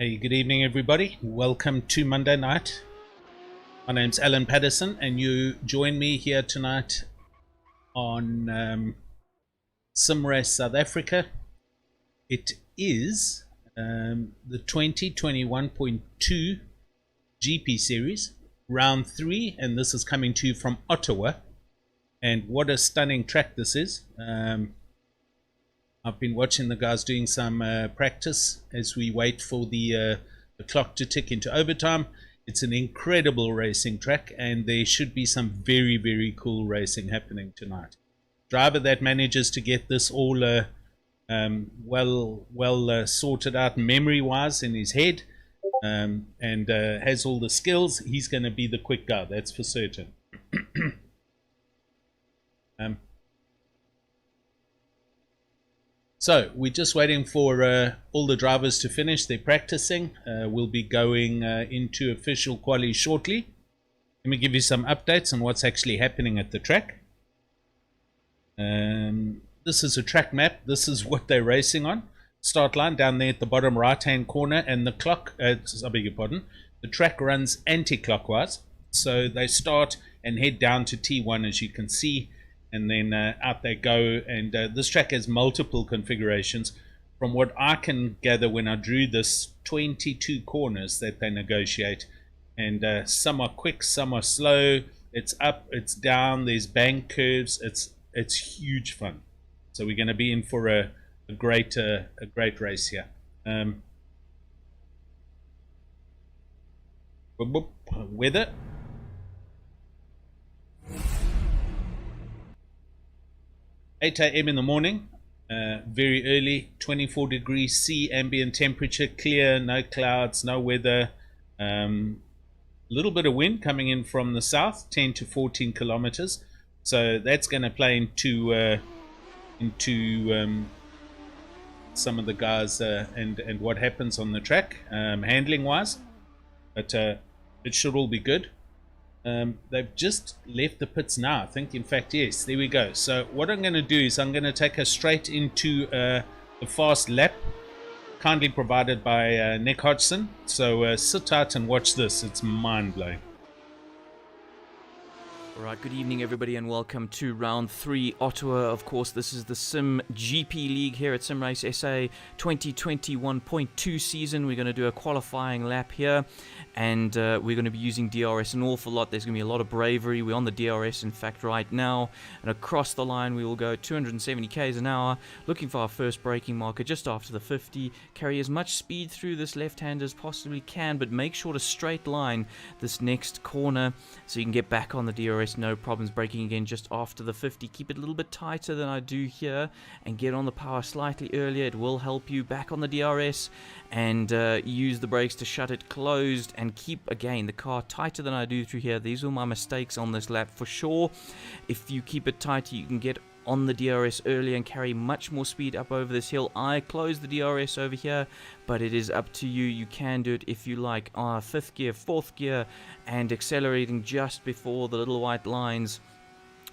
Hey, good evening, everybody. Welcome to Monday night. My name's Alan Patterson, and you join me here tonight on SimRace South Africa. It is the 2021.2 GP series, round 3, and this is coming to you from Ottawa. And what a stunning track this is. I've been watching the guys doing some practice as we wait for the clock to tick into overtime. It's an incredible racing track, and there should be some very, very cool racing happening tonight. Driver that manages to get this all well sorted out memory-wise in his head and has all the skills, he's going to be the quick guy, that's for certain. So we're just waiting for all the drivers to finish their practicing. We'll be going into official quali shortly. Let me give you some updates on what's actually happening at the track. This is a track map. This is what they're racing on. Start line down there at the bottom right hand corner, and the clock, I beg your pardon, the track runs anti-clockwise. So they start and head down to T1, as you can see. And then out they go, and this track has multiple configurations. From what I can gather when I drew this, 22 corners that they negotiate, and some are quick, some are slow. It's up, it's down, there's bank curves. It's huge fun. So we're going to be in for a great race here. Weather. 8 a.m. in the morning, very early, 24 degrees C, ambient temperature, clear, no clouds, no weather. A little bit of wind coming in from the south, 10 to 14 kilometers. So that's going to play into some of the guys and what happens on the track, handling wise. But it should all be good. They've just left the pits now, I think. In fact, yes, there we go. So what I'm going to do is I'm going to take us straight into the fast lap, kindly provided by Nick Hodgson. So sit tight and watch this. It's mind-blowing. Alright, good evening everybody and welcome to round 3 Ottawa. Of course, this is the SimGP League here at SimRace SA 2021.2 season. We're going to do a qualifying lap here, and we're going to be using DRS an awful lot. There's going to be a lot of bravery. We're on the DRS in fact right now, and across the line we will go 270 k's an hour, looking for our first braking marker just after the 50. Carry as much speed through this left hand as possibly can, but make sure to straight line this next corner so you can get back on the DRS. No problems. Braking again just after the 50. Keep it a little bit tighter than I do here and get on the power slightly earlier. It will help you back on the DRS, and use the brakes to shut it closed and keep again the car tighter than I do through here. These were my mistakes on this lap for sure. If you keep it tighter, you can get on the DRS earlier and carry much more speed up over this hill. I closed the DRS over here, but it is up to you. You can do it if you like. 5th gear, 4th gear, and accelerating just before the little white lines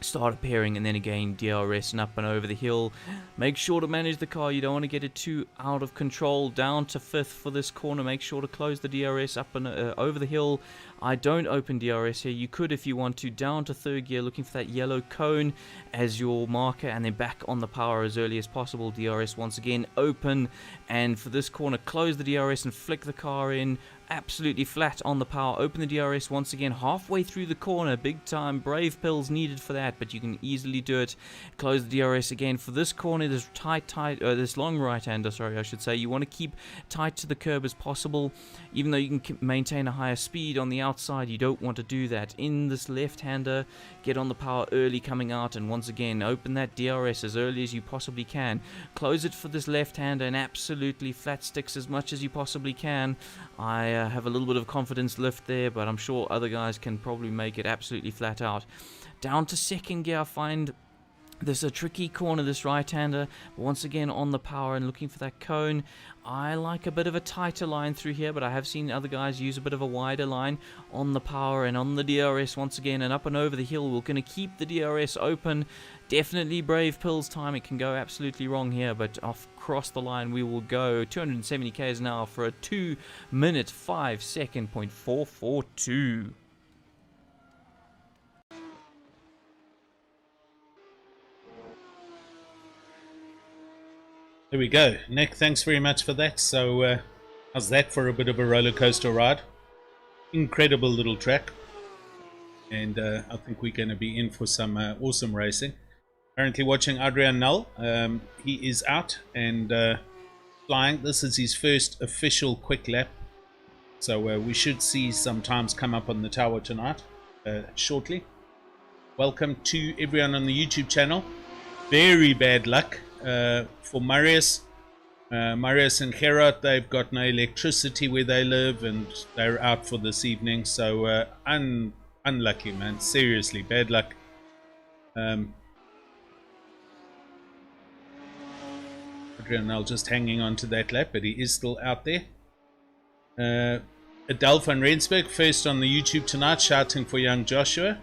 start appearing, and then again DRS and up and over the hill. Make sure to manage the car. You don't want to get it too out of control. Down to 5th for this corner. Make sure to close the DRS up and over the hill. I don't open DRS here. You could if you want to. Down to 3rd gear, looking for that yellow cone as your marker, and then back on the power as early as possible. DRS once again open, and for this corner close the DRS and flick the car in absolutely flat on the power. Open the DRS once again halfway through the corner. Big time brave pills needed for that, but you can easily do it. Close the DRS again for this corner. This this long right hander, sorry I should say. You want to keep tight to the curb as possible, even though you can maintain a higher speed on the outside. You don't want to do that. In this left hander, get on the power early coming out, and once again open that DRS as early as you possibly can. Close it for this left hander and absolutely flat sticks as much as you possibly can. I have a little bit of confidence lift there, but I'm sure other guys can probably make it absolutely flat out. Down to 2nd gear, I find This is a tricky corner, this right-hander, but once again on the power and looking for that cone. I like a bit of a tighter line through here, but I have seen other guys use a bit of a wider line on the power and on the DRS once again, and up and over the hill. We're going to keep the DRS open. Definitely brave pills time. It can go absolutely wrong here, but across the line we will go 270 k's an hour for a 2 minute 5 second .442. There we go. Nick, thanks very much for that. So, how's that for a bit of a roller coaster ride? Incredible little track. And I think we're going to be in for some awesome racing. Currently watching Adrian Null. He is out and flying. This is his first official quick lap. So we should see some times come up on the tower tonight, shortly. Welcome to everyone on the YouTube channel. Very bad luck. For Marius and Gerard, they've got no electricity where they live and they're out for this evening, so unlucky, man. Seriously, bad luck. Adrian just hanging on to that lap, but he is still out there. Adele van Rensburg first on the YouTube tonight, shouting for young Joshua.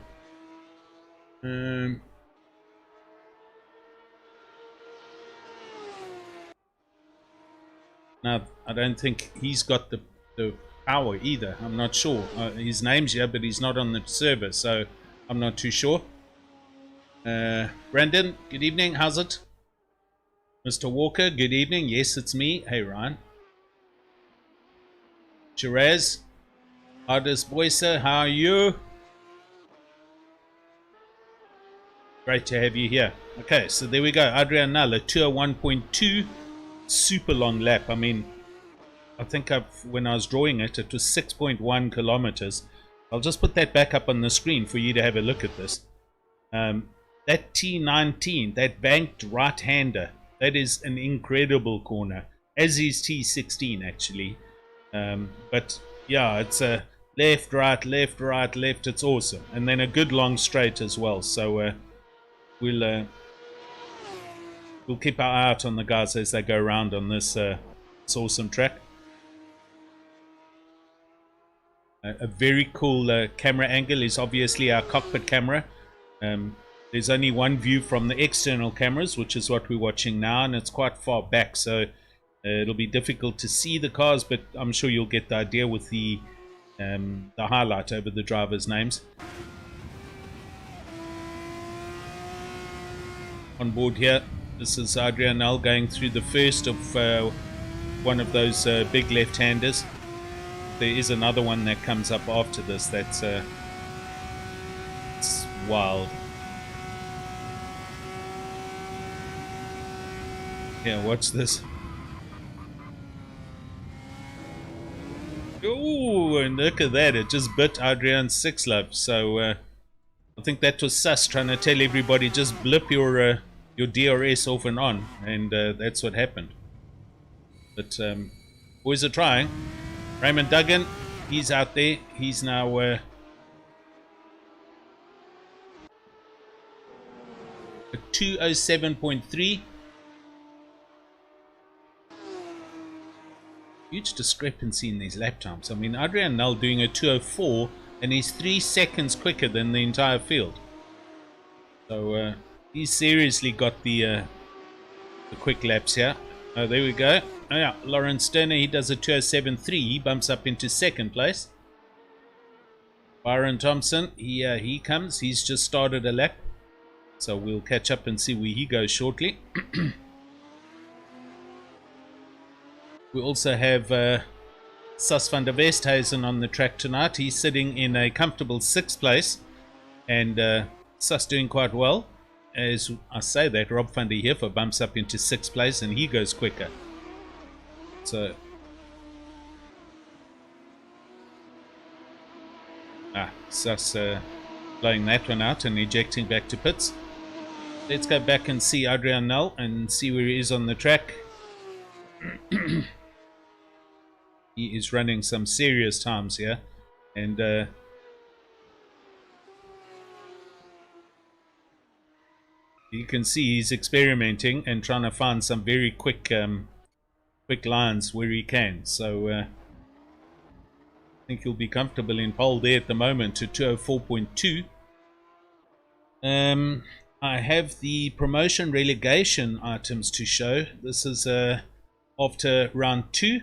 Now, I don't think he's got the power either. I'm not sure. His name's here, but he's not on the server, so I'm not too sure. Brandon, good evening. How's it? Mr. Walker, good evening. Yes, it's me. Hey, Ryan. Shiraz, Artist Boyser, how are you? Great to have you here. Okay, so there we go. Adrian Null, Tour 1.2. Super long lap. I mean, I think when I was drawing it, it was 6.1 kilometers. I'll just put that back up on the screen for you to have a look at this. That T19, that banked right-hander, that is an incredible corner, as is T16 actually. But yeah, it's a left, right, left, right, left. It's awesome. And then a good long straight as well. So we'll keep our eye out on the guys as they go around on this awesome track. A very cool camera angle is obviously our cockpit camera. There's only one view from the external cameras, which is what we're watching now, and it's quite far back, so it'll be difficult to see the cars, but I'm sure you'll get the idea with the highlight over the drivers' names. On board here, this is Adrian Null going through the first of one of those big left-handers. There is another one that comes up after this. That's it's wild. Yeah, watch this. Oh, and look at that. It just bit Adrian's six love. So I think that was sus trying to tell everybody just blip your DRS off and on, and that's what happened. But boys are trying. Raymond Duggan, he's out there. He's now a 207.3. Huge discrepancy in these lap times. I mean, Adrian Null doing a 204, and he's 3 seconds quicker than the entire field. So he's seriously got the quick laps here. Oh, there we go. Oh yeah, Lawrence Turner, he does a 207.3. He bumps up into second place. Byron Thompson, he comes. He's just started a lap. So we'll catch up and see where he goes shortly. We also have Sas van der Westhuizen on the track tonight. He's sitting in a comfortable 6th place. And Sas doing quite well. As I say that, Rob van der Heever bumps up into 6th place and he goes quicker. So Sas blowing that one out and ejecting back to pits. Let's go back and see Adrian Null and see where he is on the track. He is running some serious times here, and You can see he's experimenting and trying to find some very quick lines where he can. So I think he'll be comfortable in pole there at the moment to 204.2. I have the promotion relegation items to show. This is after round 2.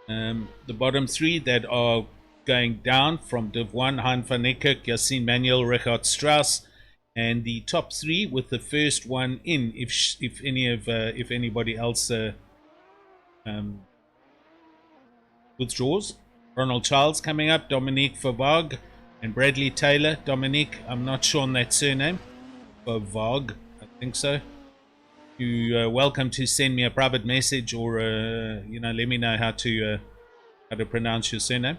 The bottom 3 that are going down from Div1, Hein van Niekerk, Yassine Manuel, Richard Strauss, and the top 3 with the first one in, if anybody else withdraws. Ronald Charles coming up, Dominique Favag and Bradley Taylor. Dominique, I'm not sure on that surname. Favag, I think so. You're welcome to send me a private message or let me know how to pronounce your surname.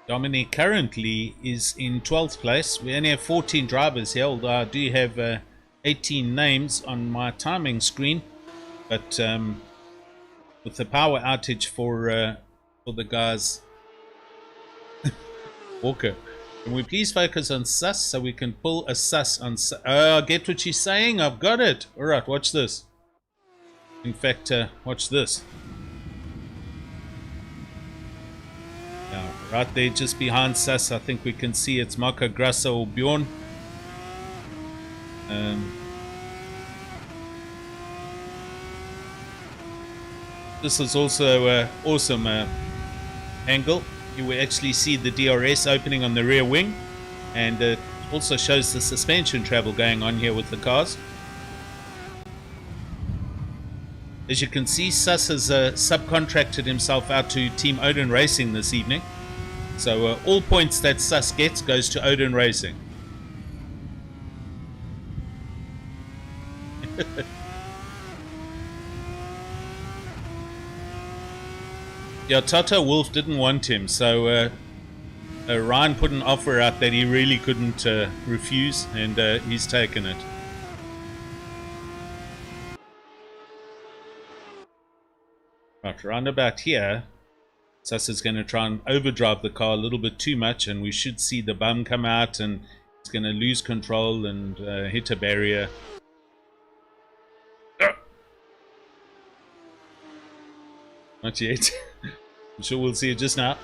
Dominic currently is in 12th place. We only have 14 drivers here, although I do have 18 names on my timing screen. But with the power outage for the guys, Walker, can we please focus on sus so we can pull a sus on sus? Oh, I get what she's saying. I've got it. All right, watch this. In fact, watch this. Now, right there, just behind sus, I think we can see it's Marco Grassa or Bjorn. This is also an awesome angle. You will actually see the DRS opening on the rear wing, and it also shows the suspension travel going on here with the cars. As you can see, Sus has subcontracted himself out to Team Odin Racing this evening. So all points that Sus gets goes to Odin Racing. Yeah, Toto Wolff didn't want him, so Ryan put an offer out that he really couldn't refuse, and he's taken it. Right, round about here, Sus is going to try and overdrive the car a little bit too much, and we should see the bum come out, and it's going to lose control and hit a barrier. Not yet. I'm sure we'll see it just now.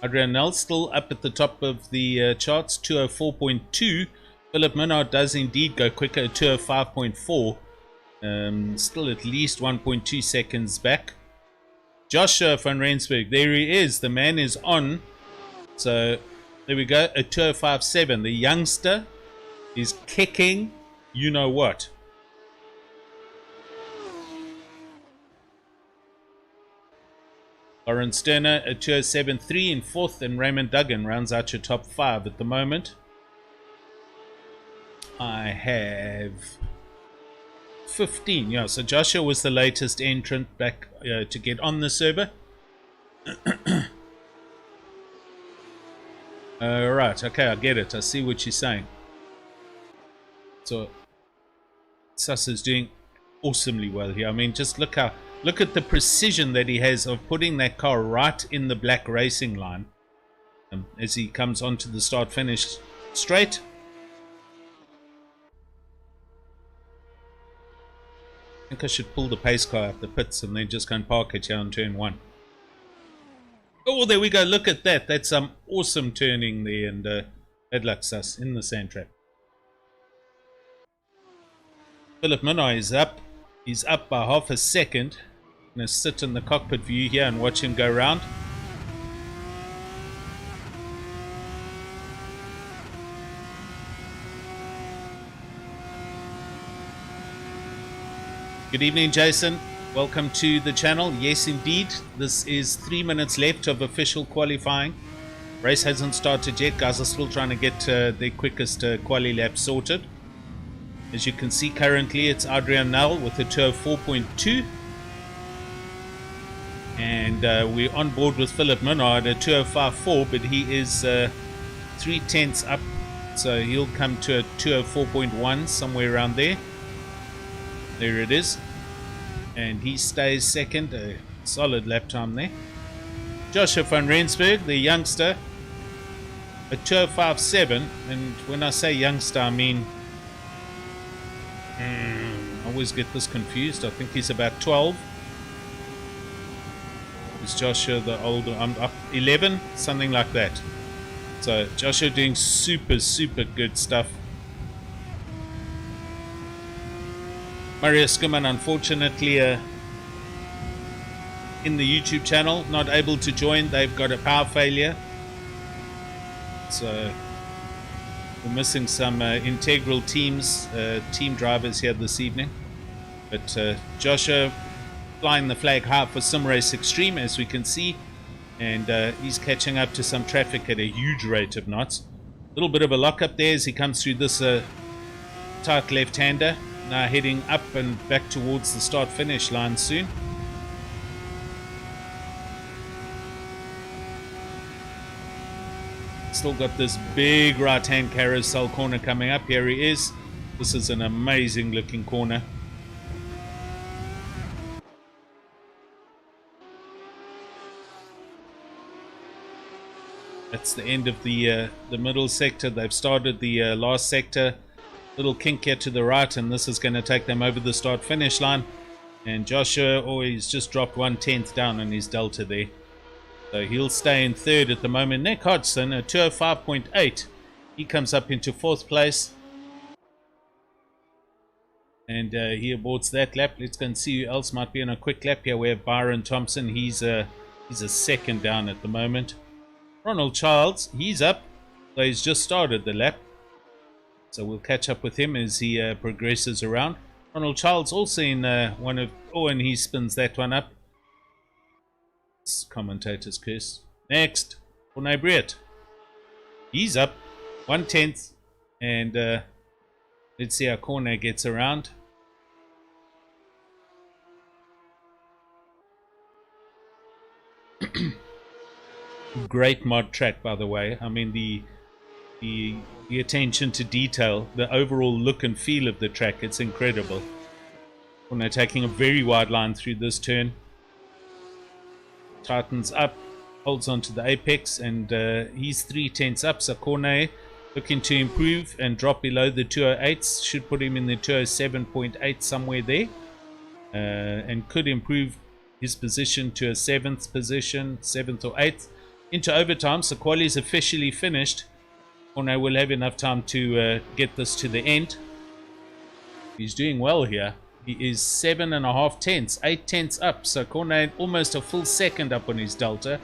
Adrian Nell still up at the top of the charts, 204.2. Philip Minard does indeed go quicker at 205.4. Still at least 1.2 seconds back. Joshua van Rensburg, there he is. The man is on. So there we go, at 205.7. The youngster is kicking you know what. Lawrence Sterner at 207.3 in 4th, and Raymond Duggan rounds out your top 5 at the moment. I have 15. Yeah, so Joshua was the latest entrant back to get on the server. Right, okay, I get it. I see what you're saying. So Sus is doing awesomely well here. I mean, just look at the precision that he has of putting that car right in the black racing line as he comes onto the start-finish straight. I think I should pull the pace car out the pits and then just go and park it here on turn 1. Oh, there we go. Look at that. That's some awesome turning there, and bad luck, Sus, in the sand trap. Philip Minard is up. He's up by half a second. I'm going to sit in the cockpit view here and watch him go round. Good evening, Jason. Welcome to the channel. Yes, indeed. This is 3 minutes left of official qualifying. Race hasn't started yet. Guys are still trying to get their quickest quali lap sorted. As you can see, currently it's Adrian Nell with a 204.2. And we're on board with Philip Minard at 205.4, but he is 3 tenths up. So he'll come to a 204.1, somewhere around there. There it is. and he stays second. A solid lap time there. Joshua van Rensburg, the youngster, a 2:05.7, and when I say youngster, I mean I always get this confused. I think he's about 12. Is Joshua the older? I'm up 11, something like that. So Joshua doing super good stuff. Mario Skimman, unfortunately, in the YouTube channel, not able to join. They've got a power failure, so we're missing some integral team drivers here this evening. But Joshua flying the flag high for SimRace Extreme, as we can see, and he's catching up to some traffic at a huge rate of knots. A little bit of a lockup there as he comes through this tight left-hander. Now heading up and back towards the start-finish line soon. Still got this big right-hand carousel corner coming up. Here he is. This is an amazing looking corner. That's the end of the middle sector. They've started the last sector. Little kink here to the right, and this is going to take them over the start-finish line. And Joshua, he's just dropped 1/10 down on his delta there. So he'll stay in third at the moment. Nick Hodgson, a 2:05.8. He comes up into fourth place. And he aborts that lap. Let's go and see who else might be on a quick lap here. We have Byron Thompson. He's a second down at the moment. Ronald Childs, he's up. So he's just started the lap. So we'll catch up with him as he progresses around. Ronald Childs also in one of... and he spins that one up. It's commentator's curse. Next, Corne Briet. He's up 1/10. And let's see how Corne gets around. Great mod track, by the way. I mean, the attention to detail, the overall look and feel of the track, it's incredible. Corne taking a very wide line through this turn. Tightens up, holds on to the apex, and he's 3/10 up. So Corne looking to improve and drop below the 208s. Should put him in the 207.8 somewhere there. And could improve his position to a 7th position, 7th or 8th. Into overtime, so quali's officially finished. Corne will have enough time to get this to the end. He's doing well here. He is 7.5 tenths, 8 tenths up. So Corne almost a full second up on his delta.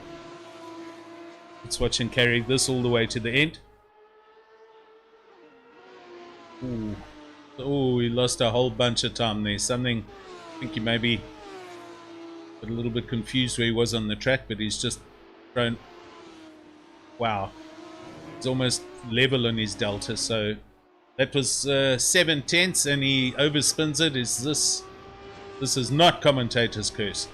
Let's watch him carry this all the way to the end. Ooh. Oh, he lost a whole bunch of time there. Something, I think he maybe got a little bit confused where he was on the track, but he's just thrown. Wow. It's almost level on his delta, so that was 7 tenths and he overspins it. This is not commentator's curse.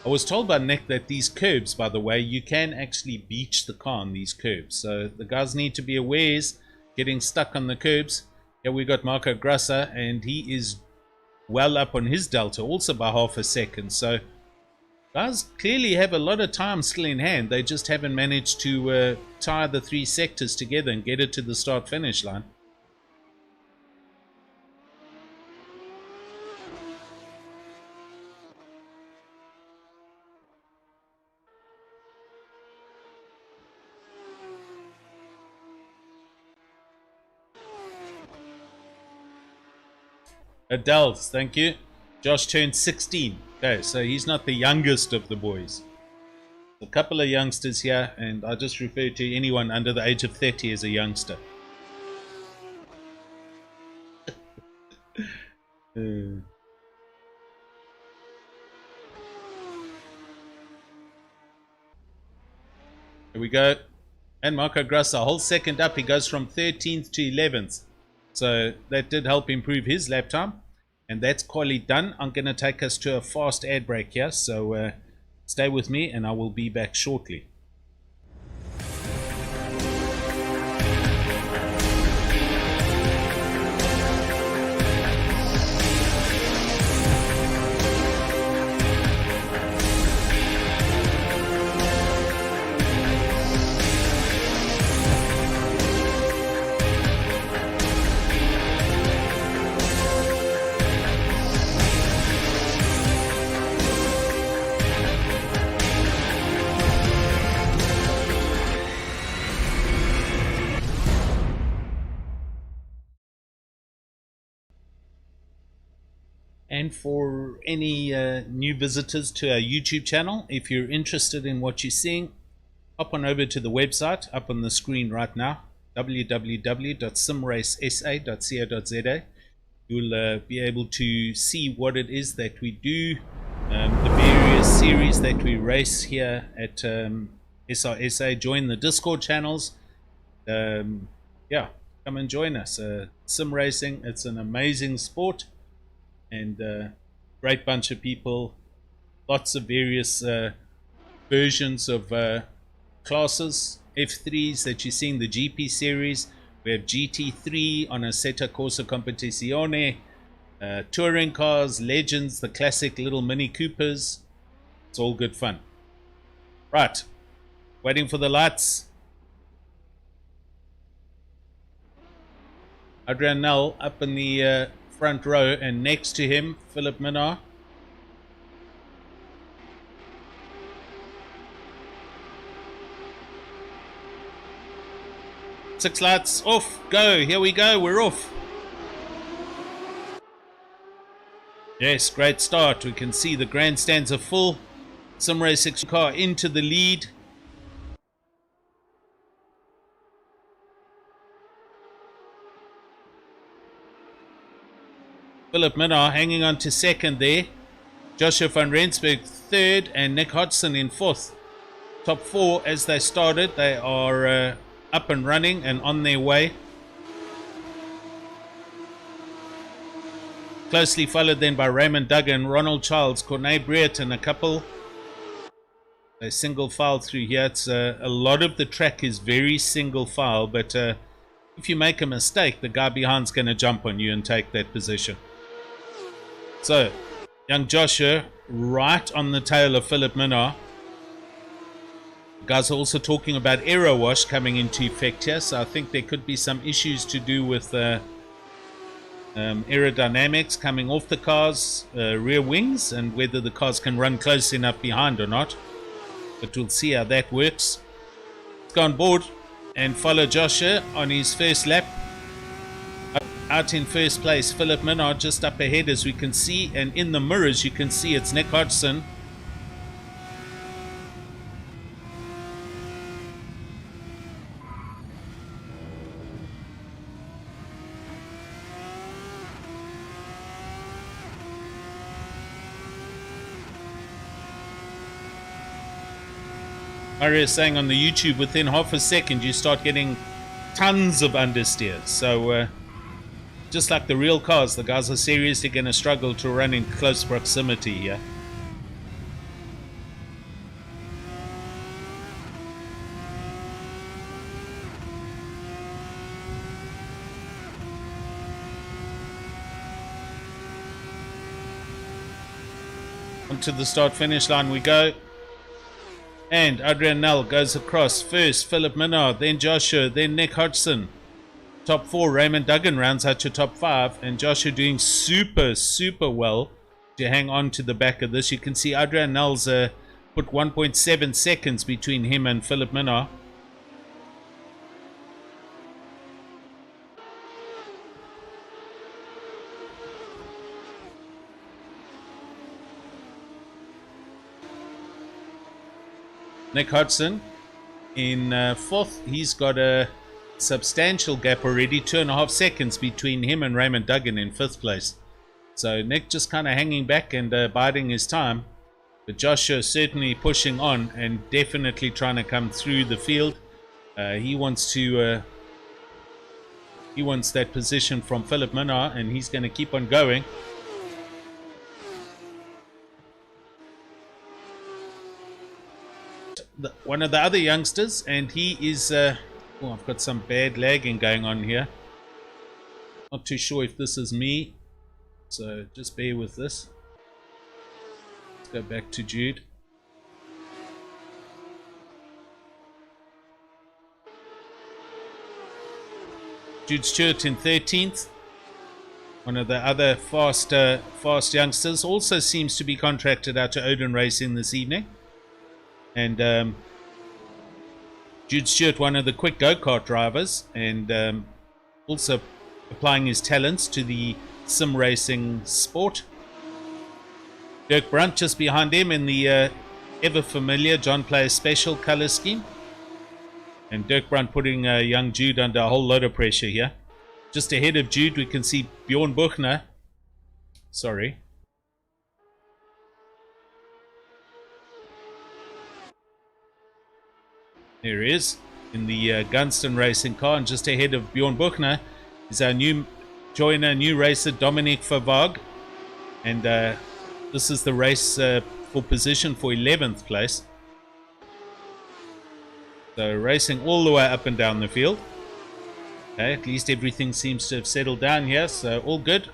I was told by Nick that these curbs, by the way, you can actually beach the car on these curbs, so the guys need to be aware getting stuck on the curbs. Here we got Marco Grassa, and he is well up on his delta, also by half a second. So guys clearly have a lot of time still in hand. They just haven't managed to tie the 3 sectors together and get it to the start-finish line. Adels, thank you. Josh turned 16. Okay, so he's not the youngest of the boys. A couple of youngsters here, and I just refer to anyone under the age of 30 as a youngster. Here we go. And Marco Grassa, a whole second up. He goes from 13th to 11th. So that did help improve his lap time. And that's quali done. I'm going to take us to a fast ad break here. So stay with me and I will be back shortly. And for any new visitors to our YouTube channel, if you're interested in what you're seeing, hop on over to the website up on the screen right now, www.simracesa.co.za. You'll be able to see what it is that we do, the various series that we race here at SRSA. Join the Discord channels. Yeah, come and join us. Sim racing, it's an amazing sport, and great bunch of people, lots of various versions of classes, F3s that you see in the GP series. We have GT3 on Assetto Corsa Competizione, touring cars, legends, the classic little Mini Coopers. It's all good fun. Right, waiting for the lights. Adrian Nel up in the front row, and next to him, Philip Minnaar. Six lights, off, go, here we go, we're off. Yes, great start. We can see the grandstands are full. SimRace car into the lead. Philip Minnaar hanging on to second there. Joshua van Rensburg third, and Nick Hodgson in fourth. Top four as they started. They are up and running and on their way. Closely followed then by Raymond Duggan, Ronald Charles, Corne Breert, and a couple. They single file through here. It's a lot of the track is very single file, but if you make a mistake, the guy behind's going to jump on you and take that position. So, young Joshua right on the tail of Philip Minnaar. Guys are also talking about aero wash coming into effect here, so I think there could be some issues to do with aerodynamics coming off the car's rear wings, and whether the cars can run close enough behind or not. But we'll see how that works. Let's go on board and follow Joshua on his first lap. Out in first place, Philip Minnaar just up ahead as we can see, and in the mirrors you can see it's Nick Hodgson. Mario is saying on the YouTube, within half a second you start getting tons of understeers. So just like the real cars, the guys are seriously going to struggle to run in close proximity here. Onto the start finish line we go. And Adrian Nel goes across. First, Philip Minnaar, then Joshua, then Nick Hodgson. Top four, Raymond Duggan rounds out to top five. And Joshua doing super, super well to hang on to the back of this. You can see Adrian Nel's put 1.7 seconds between him and Philip Minnaar. Nick Hodgson in fourth. He's got a substantial gap already, 2.5 seconds between him and Raymond Duggan in fifth place. So Nick just kind of hanging back and biding his time. But Joshua certainly pushing on and definitely trying to come through the field. He wants that position from Philip Minnaar, and he's going to keep on going. One of the other youngsters, and he is oh, I've got some bad lagging going on here. Not too sure if this is me, so just bear with this. Let's go back to Jude. Jude Stewart in 13th. One of the other fast youngsters also seems to be contracted out to Odin Racing this evening. And Jude Stewart, one of the quick go-kart drivers, and also applying his talents to the sim racing sport. Dirk Brunt just behind him in the ever familiar John Player Special color scheme. And Dirk Brunt putting young Jude under a whole lot of pressure here. Just ahead of Jude, we can see Bjorn Buchner. Sorry. There he is in the Gunston racing car, and just ahead of Bjorn Buchner is our new joiner, new racer Dominic Favag. And this is the race for position for 11th place. So racing all the way up and down the field. Okay, at least everything seems to have settled down here, so all good.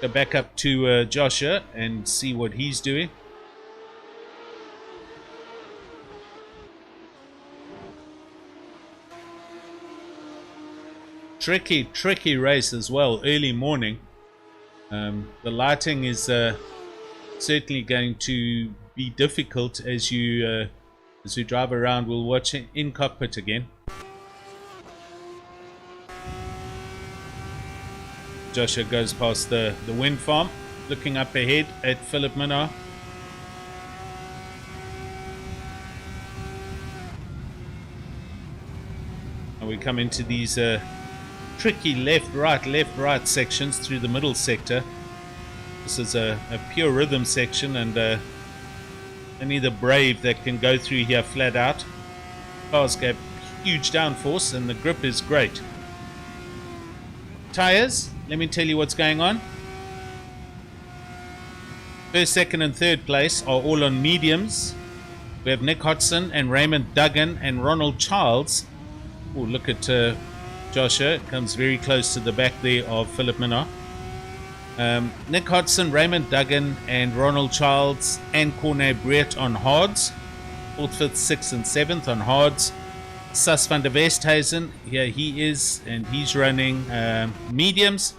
Go back up to Joshua and see what he's doing. Tricky race as well, early morning. The lighting is certainly going to be difficult as you drive around. We'll watch it in cockpit again. Joshua goes past the wind farm, looking up ahead at Philip Minnaar. And we come into these tricky left-right sections through the middle sector. This is a pure rhythm section, and only the brave that can go through here flat out. Cars get huge downforce and the grip is great. Tires, let me tell you what's going on. First, second and third place are all on mediums. We have Nick Hodson and Raymond Duggan and Ronald Childs. Oh, look at Joshua, comes very close to the back there of Philip Minnaar. Nick Hodson, Raymond Duggan and Ronald Childs and Corné Breert on hards. 4th, 5th, 6th and 7th on hards. Sas van der Westhuizen, here he is, and he's running mediums.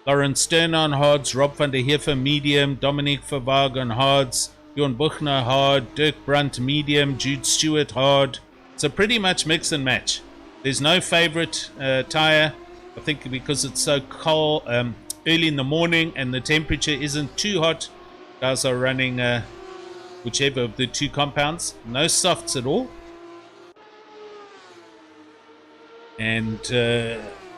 Lawrence Stern on hards, Rob van der Heever medium, Dominic Favag on hards, Bjorn Buchner hard, Dirk Brunt medium, Jude Stewart hard. So pretty much mix and match. There's no favorite tire, I think, because it's so cold, early in the morning and the temperature isn't too hot. Guys are running whichever of the two compounds. No softs at all. And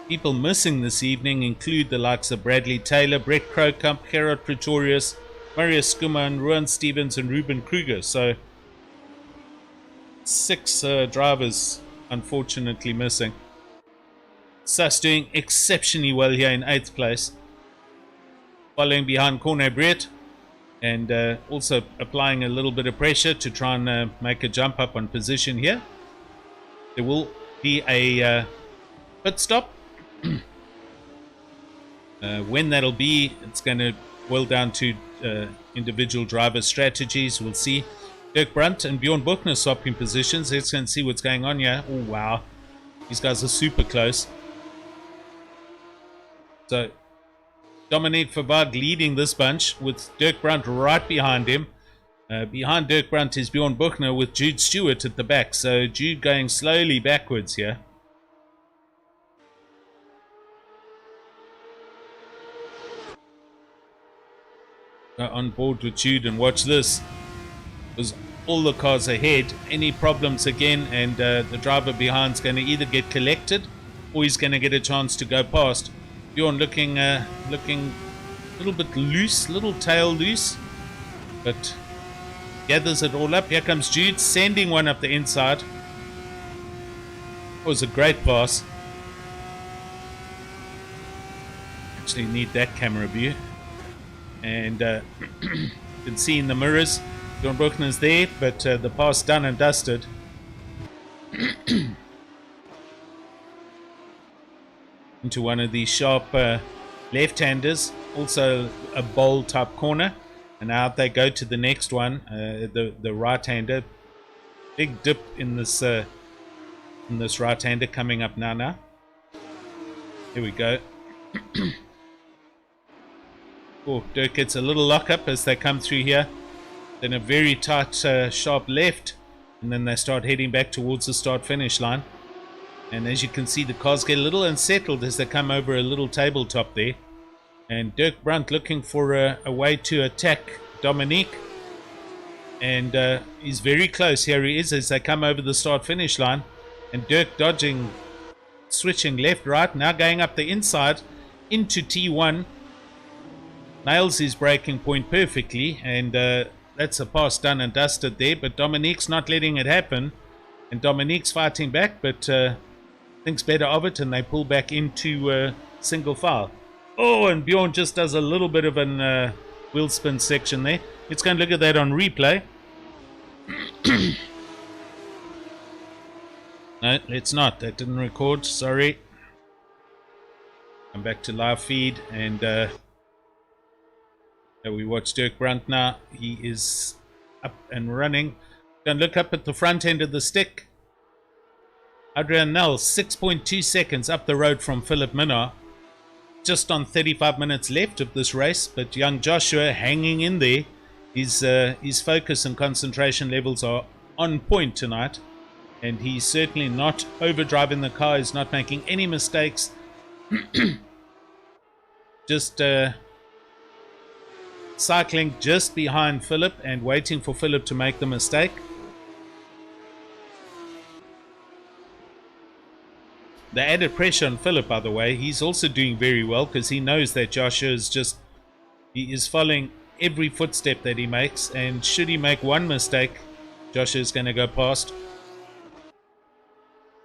people missing this evening include the likes of Bradley Taylor, Brett Krokamp, Gerard Pretorius, Marius Skuman, Ruan Stevens and Ruben Kruger. So 6 drivers unfortunately missing. Sas doing exceptionally well here in 8th place, following behind Corné Breert, and also applying a little bit of pressure to try and make a jump up on position here. There will be a pit stop. When that'll be, it's going to boil down to individual driver strategies. We'll see. Dirk Brunt and Bjorn Buchner swapping positions. Let's go and see what's going on here. Oh wow, these guys are super close. So Dominic Favag leading this bunch with Dirk Brunt right behind him. Behind Dirk Brunt is Bjorn Buchner with Jude Stewart at the back. So Jude going slowly backwards here. Go on board with Jude and watch this. Because all the cars ahead, any problems again, and the driver behind is going to either get collected or he's going to get a chance to go past. Bjorn looking a little bit loose, little tail loose, but gathers it all up. Here comes Jude sending one up the inside. It was a great pass. Actually need that camera view. And you can see in the mirrors Bjorn Buchner's there, but the pass done and dusted. Into one of these sharp left-handers, also a bowl type corner, and out they go to the next one, the right-hander. Big dip in this right-hander coming up now. Here we go. Oh, Dirk gets a little lock-up as they come through here. Then a very tight, sharp left, and then they start heading back towards the start-finish line. And as you can see, the cars get a little unsettled as they come over a little tabletop there. And Dirk Brunt looking for a way to attack Dominique. And he's very close. Here he is as they come over the start-finish line. And Dirk dodging, switching left, right. Now going up the inside into T1. Nails his braking point perfectly. And that's a pass done and dusted there. But Dominique's not letting it happen. And Dominique's fighting back, but thinks better of it. And they pull back into single file. Oh, and Bjorn just does a little bit of an wheel spin section there. Let's go and look at that on replay. No, let's not. That didn't record. Sorry. Come back to live feed. And we watch Dirk Brunt now. He is up and running. Go and look up at the front end of the stick. Adrian Nel, 6.2 seconds up the road from Philip Minnaar. Just on 35 minutes left of this race, but young Joshua hanging in there. His focus and concentration levels are on point tonight, and he's certainly not overdriving the car. He's not making any mistakes. Just cycling just behind Philip and waiting for Philip to make the mistake. The added pressure on Philip, by the way, he's also doing very well because he knows that Joshua is he is following every footstep that he makes, and should he make one mistake, Joshua is going to go past.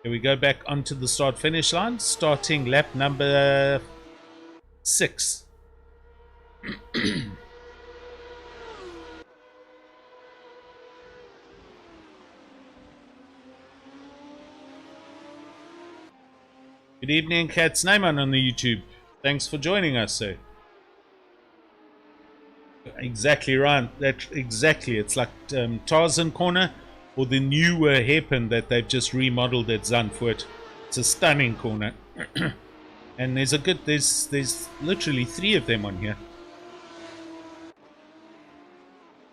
Here we go back onto the start-finish line, starting lap number 6. Good evening, Kat Sneyman on the YouTube. Thanks for joining us, sir. Exactly right. Exactly. It's like Tarzan Corner or the new hairpin that they've just remodeled at Zandvoort. It's a stunning corner. And there's literally 3 of them on here.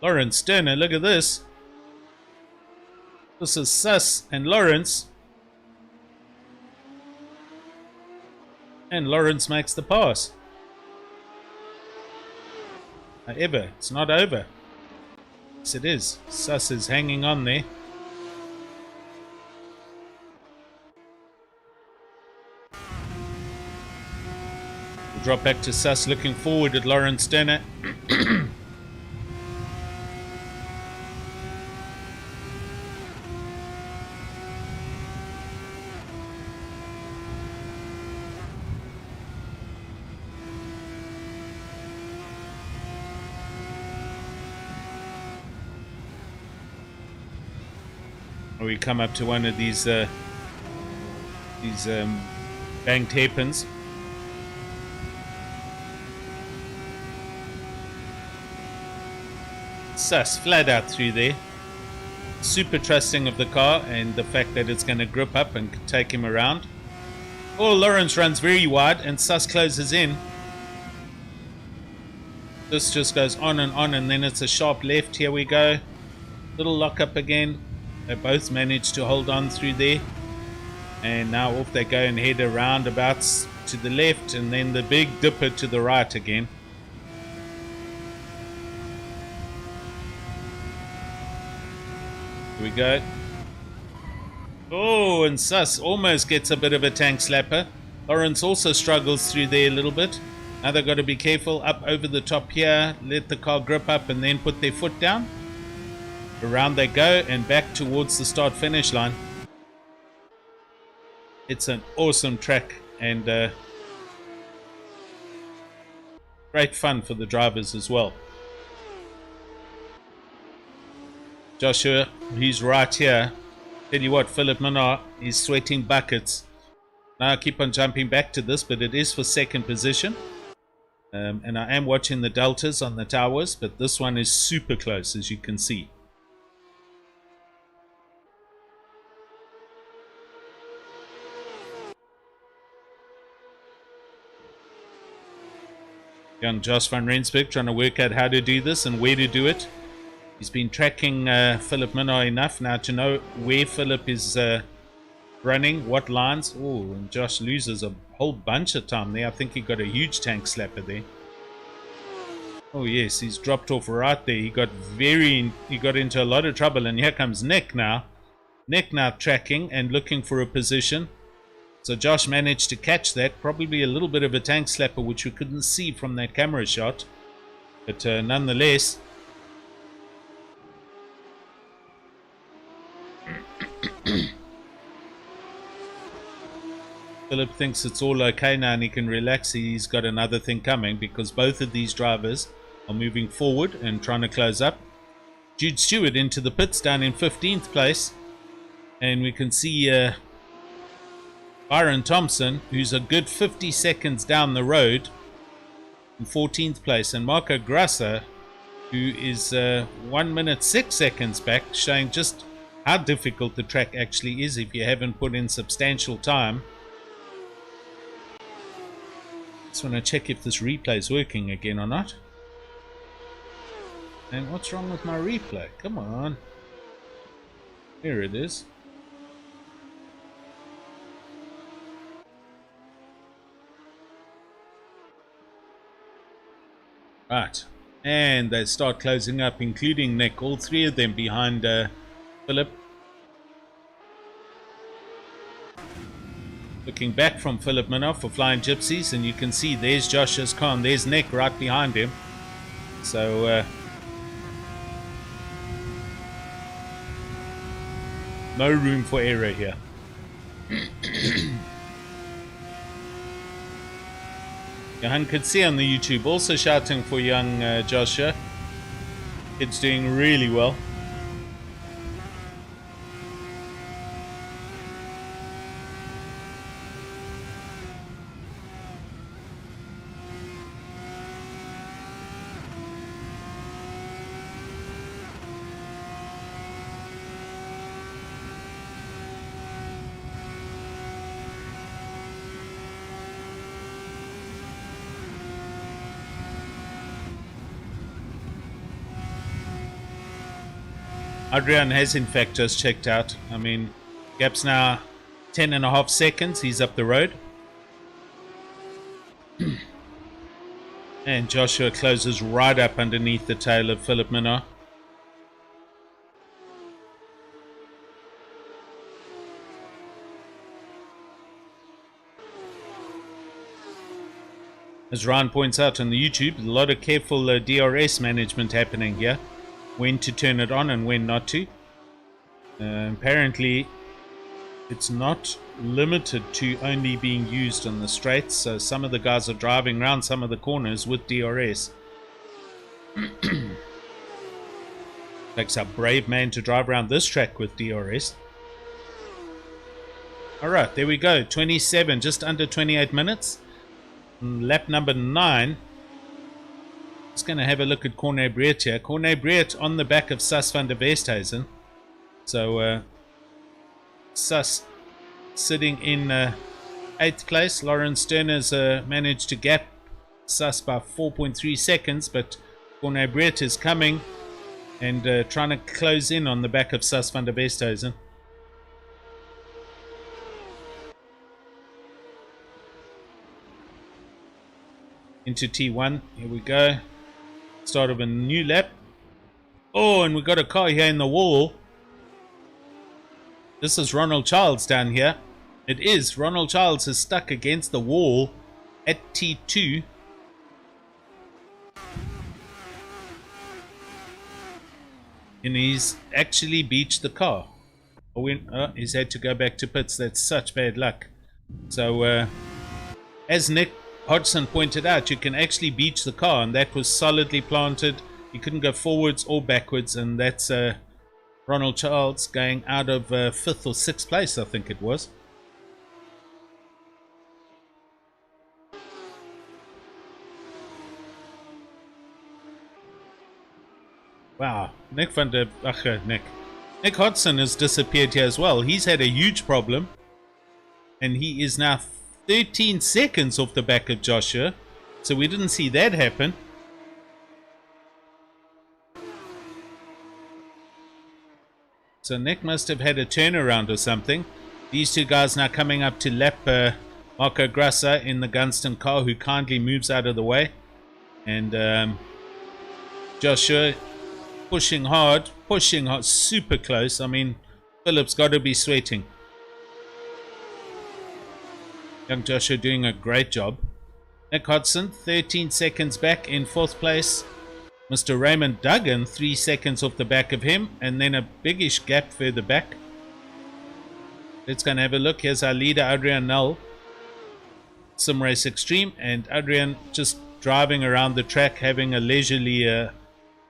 Lawrence Turner, look at this. This is Sus and Lawrence. And Lawrence makes the pass. However, it's not over. Yes, it is. Sus is hanging on there. We'll drop back to Sus looking forward at Lawrence Turner. We come up to one of these banked hairpins. Sus flat out through there. Super trusting of the car and the fact that it's going to grip up and take him around. Oh, Lawrence runs very wide and Sus closes in. This just goes on, and then it's a sharp left. Here we go. Little lock up again. They both managed to hold on through there. And now off they go and head around about to the left, and then the big dipper to the right again. Here we go. Oh, and Sus almost gets a bit of a tank slapper. Lawrence also struggles through there a little bit. Now they've got to be careful up over the top here. Let the car grip up and then put their foot down. Around they go and back towards the start-finish line. It's an awesome track and great fun for the drivers as well. Joshua, he's right here. Tell you what, Philip Minnaar is sweating buckets. Now I keep on jumping back to this, but it is for second position. And I am watching the deltas on the towers, but this one is super close, as you can see. Young Jos van Rensburg trying to work out how to do this and where to do it. He's been tracking Philip Minnaar enough now to know where Philip is running, what lines. Oh, and Josh loses a whole bunch of time there. I think he got a huge tank slapper there. Oh yes, he's dropped off right there. He got into a lot of trouble, and here comes Nick now. Nick now tracking and looking for a position. So Josh managed to catch that. Probably a little bit of a tank slapper, which we couldn't see from that camera shot. But nonetheless. Philip thinks it's all okay now and he can relax. He's got another thing coming because both of these drivers are moving forward and trying to close up. Jude Stewart into the pits down in 15th place. And we can see Byron Thompson, who's a good 50 seconds down the road, in 14th place. And Marco Grassa, who is 1 minute 6 seconds back, showing just how difficult the track actually is if you haven't put in substantial time. Just want to check if this replay is working again or not. And what's wrong with my replay? Come on. Here it is. Right. And they start closing up, including Nick. All three of them behind Philip. Looking back from Philip Minoff for Flying Gypsies, and you can see there's Josh's car and there's Nick right behind him. So no room for error here. Johan could see on the YouTube also shouting for young Joshua. Kid's doing really well. Adrian has in fact just checked out. I mean, gap's now 10.5 seconds. He's up the road. And Joshua closes right up underneath the tail of Philip Minnaar. As Ryan points out on the YouTube, a lot of careful DRS management happening here. When to turn it on and when not to. Apparently it's not limited to only being used on the straights, so some of the guys are driving around some of the corners with DRS. Takes a brave man to drive around this track with DRS. Alright, there we go, 27, just under 28 minutes. Lap number 9. Just going to have a look at Corné Breert here. Corné Breert on the back of Sas van der Westhuizen. So Sas sitting in 8th place. Lawrence Sterner's managed to gap Sas by 4.3 seconds, but Corné Breert is coming and trying to close in on the back of Sas van der Westhuizen. Into T1. Here we go. Start of a new lap. Oh, and we got a car here in the wall. This is Ronald Childs down here. It is. Ronald Childs is stuck against the wall at T2. And he's actually beached the car. He's had to go back to pits. That's such bad luck. So, as Nick Hodgson pointed out, you can actually beach the car, and that was solidly planted. You couldn't go forwards or backwards, and that's Ronald Childs going out of 5th or 6th place, I think it was. Wow, Nick Hodgson has disappeared here as well. He's had a huge problem, and he is now 13 seconds off the back of Joshua, so we didn't see that happen. So Nick must have had a turnaround or something. These two guys now coming up to lap Marco Grassa in the Gunston car, who kindly moves out of the way. And Joshua pushing hard, super close. I mean, Philip's got to be sweating. Young Joshua doing a great job. Nick Hodson, 13 seconds back in 4th place. Mr. Raymond Duggan, 3 seconds off the back of him, and then a biggish gap further back. Let's go and have a look. Here's our leader, Adrian Null. Sim Race Extreme, and Adrian just driving around the track, having a leisurely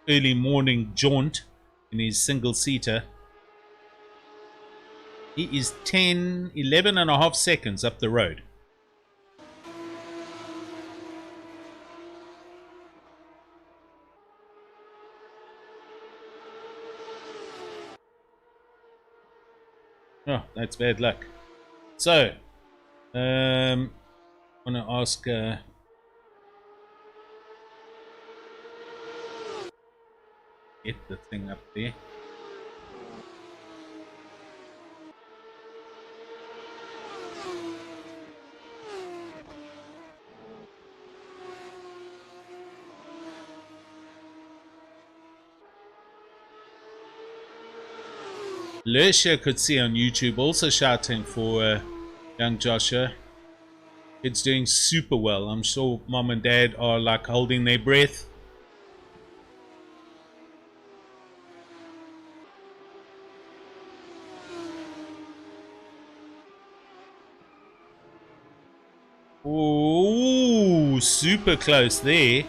early morning jaunt in his single-seater. He is 11 and a half seconds up the road. Oh, that's bad luck. So, I want to ask... get the thing up there. Lercia could see on YouTube also shouting for young Joshua. Kid's doing super well. I'm sure mom and dad are like holding their breath. Ooh, super close there.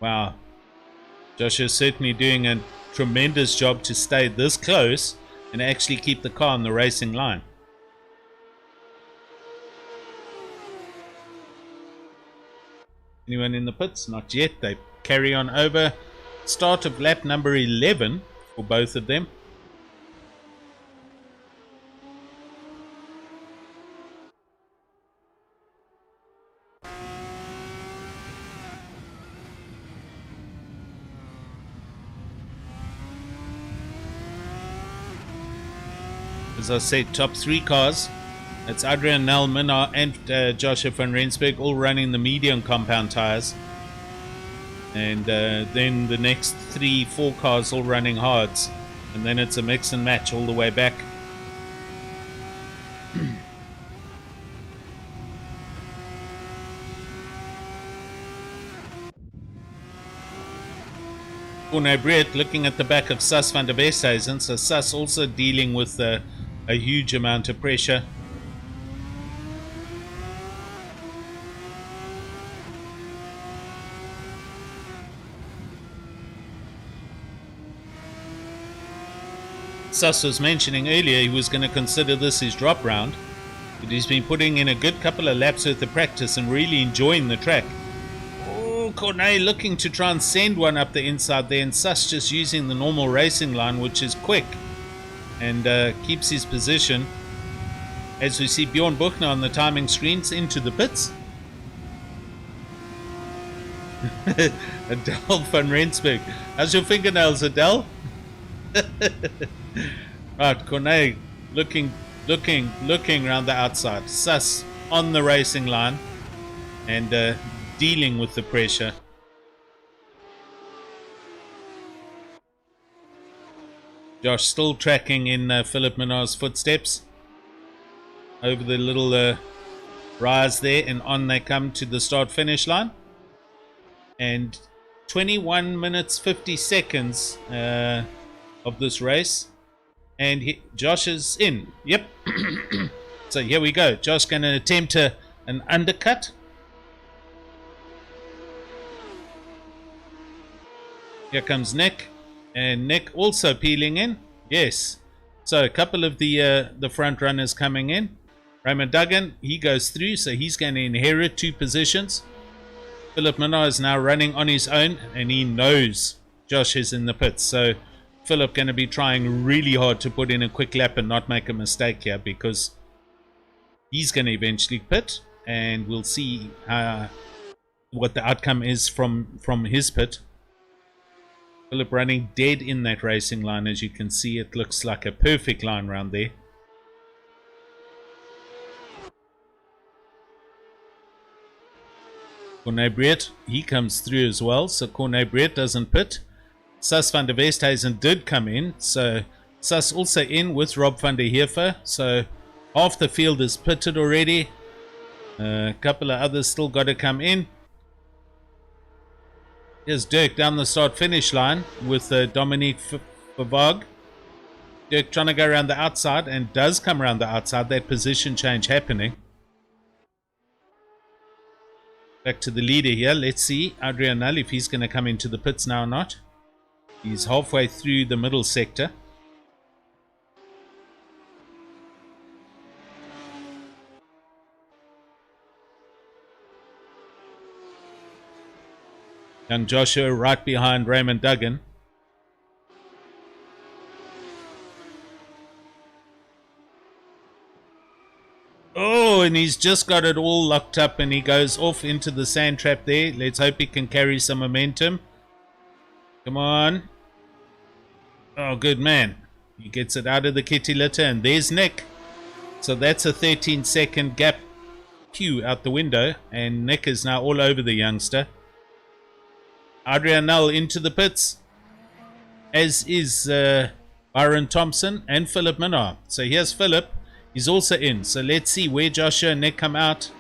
Wow, Josh is certainly doing a tremendous job to stay this close and actually keep the car on the racing line. Anyone in the pits? Not yet. They carry on over. Start of lap number 11 for both of them. As I said, top 3 cars. It's Adrian Nel, Minnar and Joshua van Rensburg all running the medium compound tires. And then the next 3-4 cars all running hards. And then it's a mix and match all the way back. Corne Brett looking at the back of Sas van der Westhuizen. So Sas also dealing with a huge amount of pressure. Sas was mentioning earlier he was going to consider this his drop round, but he's been putting in a good couple of laps worth of practice and really enjoying the track. Oh, Corne looking to try and send one up the inside there, and Sas just using the normal racing line, which is quick and keeps his position. As we see Bjorn Buchner on the timing screens into the pits. Adele van Rensburg. How's your fingernails, Adele? Right, Corne looking around the outside. Sus on the racing line and dealing with the pressure. Josh still tracking in Philip Minar's footsteps over the little rise there, and on they come to the start finish line. And 21 minutes 50 seconds of this race, and Josh is in. Yep. So here we go. Josh going to attempt an undercut. Here comes Nick, and Nick also peeling in. Yes. So a couple of the front runners coming in. Raymond Duggan, he goes through, so he's going to inherit 2 positions. Philip Minnar is now running on his own, and he knows Josh is in the pits. So Philip going to be trying really hard to put in a quick lap and not make a mistake here, because he's going to eventually pit, and we'll see what the outcome is from his pit. Philip running dead in that racing line. As you can see, it looks like a perfect line round there. Corné Breed, he comes through as well, so Corné Breed doesn't pit. Sas van der Westhuizen did come in, so Sas also in with Rob van der Heever, so half the field is pitted already. A couple of others still got to come in. Here's Dirk down the start-finish line with Dominique Favag. Dirk trying to go around the outside and does come around the outside. That position change happening. Back to the leader here. Let's see Adrian Null if he's going to come into the pits now or not. He's halfway through the middle sector. Young Joshua right behind Raymond Duggan. Oh, and he's just got it all locked up and he goes off into the sand trap there. Let's hope he can carry some momentum. Come on. Oh, good man. He gets it out of the kitty litter and there's Nick. So that's a 13-second gap queue out the window and Nick is now all over the youngster. Adrian Null into the pits, as is Byron Thompson and Philip Minnar. So here's Philip. He's also in. So let's see where Joshua and Nick come out.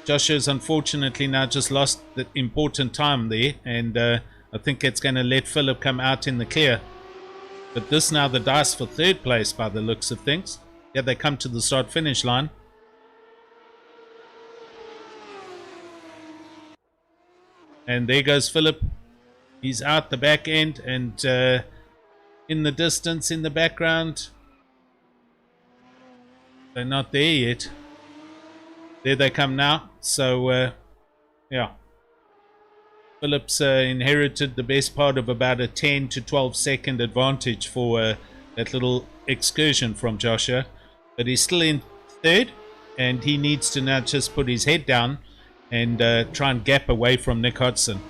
Joshua's unfortunately now just lost the important time there. And I think it's going to let Philip come out in the clear. But this now the dice for third place by the looks of things. Yeah, they come to the start-finish line. And there goes Philip. He's out the back end and in the distance in the background. They're not there yet. There they come now. So, yeah. Philip's inherited the best part of about a 10 to 12 second advantage for that little excursion from Joshua. But he's still in third and he needs to now just put his head down and try and gap away from Nick Hodgson.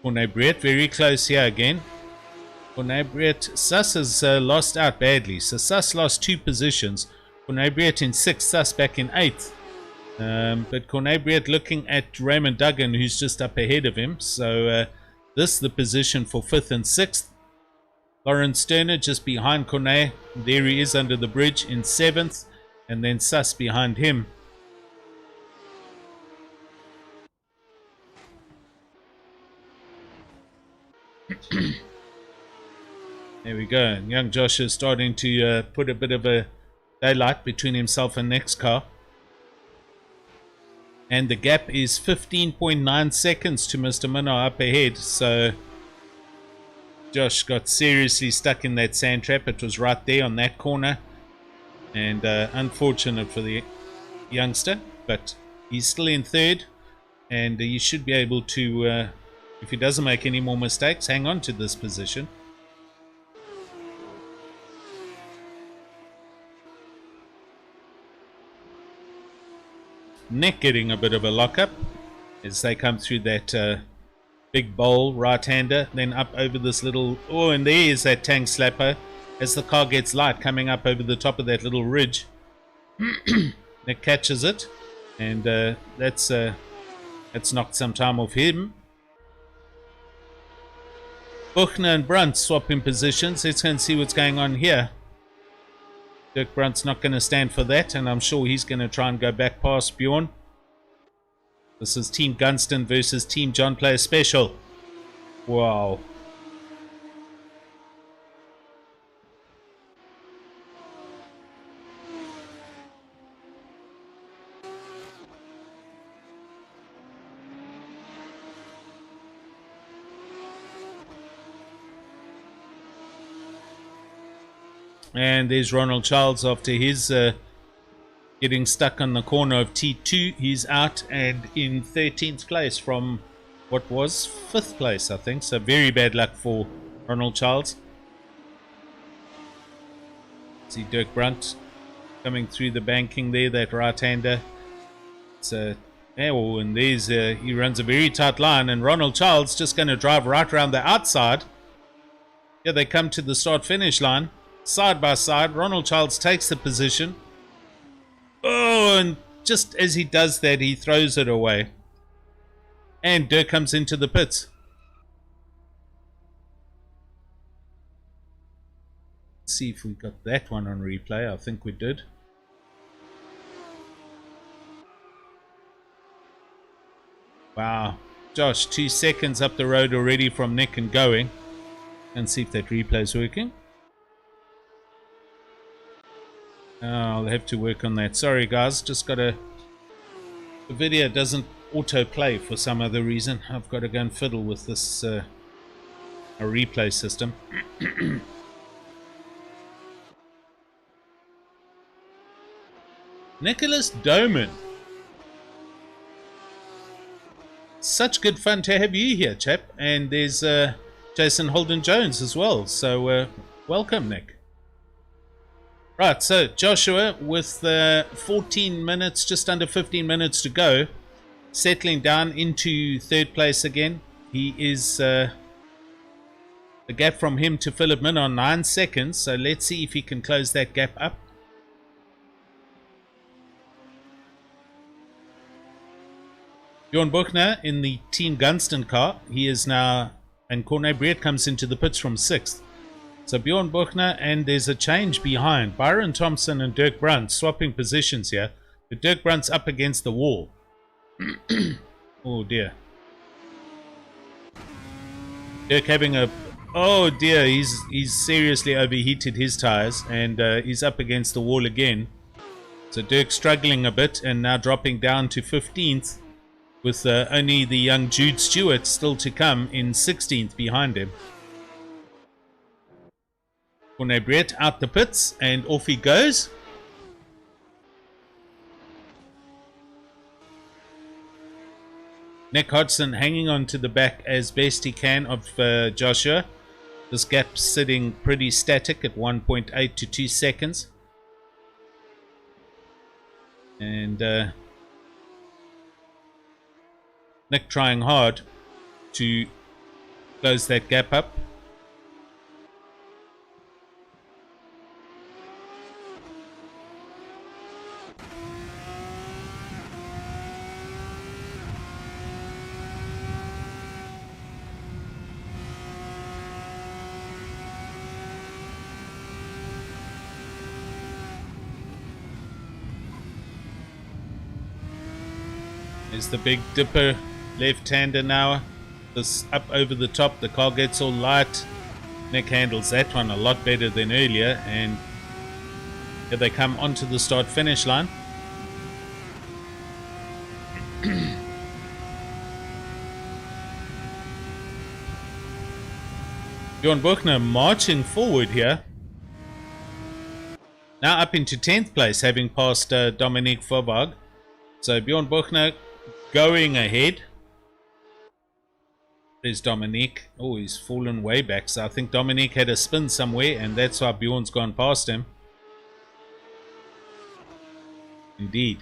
Corné Breed very close here again. Corné Breed, Sus has lost out badly. So Sus lost 2 positions. Corné Breed in 6th, Sus back in 8th. But Corné Breed looking at Raymond Duggan who's just up ahead of him. So this is the position for 5th and 6th. Lawrence Sterner just behind Corné. There he is under the bridge in 7th. And then Sus behind him. There we go. Young Josh is starting to put a bit of a daylight between himself and next car. And the gap is 15.9 seconds to Mr. Minnar up ahead. So Josh got seriously stuck in that sand trap. It was right there on that corner. And unfortunate for the youngster. But he's still in third. And he should be able to, if he doesn't make any more mistakes, hang on to this position. Nick getting a bit of a lockup as they come through that big bowl right-hander, then up over this little, oh, and there is that tank slapper as the car gets light coming up over the top of that little ridge. Nick catches it, and that's knocked some time off him. Buchner and Brunt swap in positions. Let's go and see what's going on here. Dirk Brunt's not going to stand for that, and I'm sure he's going to try and go back past Bjorn. This is Team Gunston versus Team John Player Special. Wow. And there's Ronald Charles after his getting stuck on the corner of T2. He's out and in 13th place from what was 5th place, I think. So very bad luck for Ronald Charles. See Dirk Brunt coming through the banking there, that right-hander. So, and there's he runs a very tight line, and Ronald Childs just going to drive right around the outside. Here they come to the start-finish line, side by side. Ronald Childs takes the position. Oh, and just as he does that, he throws it away. And Dirk comes into the pits. Let's see if we got that one on replay. I think we did. Wow. Josh, 2 seconds up the road already from Nick and going. And see if that replay is working. I'll have to work on that. Sorry guys, just got to... The video doesn't autoplay for some other reason. I've got to go and fiddle with this a replay system. Nicholas Doman. Such good fun to have you here, chap. And there's Jason Holden-Jones as well. So welcome, Nick. Right, so Joshua with 14 minutes, just under 15 minutes to go, settling down into third place again. He is the gap from him to Philip Min on 9 seconds. So let's see if he can close that gap up. Bjorn Buchner in the Team Gunston car. He is now, and Corne Breed comes into the pits from 6th. So Bjorn Buchner, and there's a change behind. Byron Thompson and Dirk Brunt swapping positions here. But Dirk Brunt's up against the wall. Oh dear. Dirk having a... Oh dear, he's seriously overheated his tires, and he's up against the wall again. So Dirk struggling a bit and now dropping down to 15th. With only the young Jude Stewart still to come in 16th behind him. Corne Brett out the pits, and off he goes. Nick Hodgson hanging on to the back as best he can of Joshua. This gap sitting pretty static at 1.8 to 2 seconds. And Nick trying hard to close that gap up. There's the Big Dipper left-hander now. This up over the top, the car gets all light. Nick handles that one a lot better than earlier, and here they come onto the start-finish line. Bjorn Buchner marching forward here. Now up into 10th place, having passed Dominique Faubourg. So Bjorn Buchner going ahead. There's Dominique. Oh, he's fallen way back. So I think Dominique had a spin somewhere, and that's why Bjorn's gone past him. Indeed.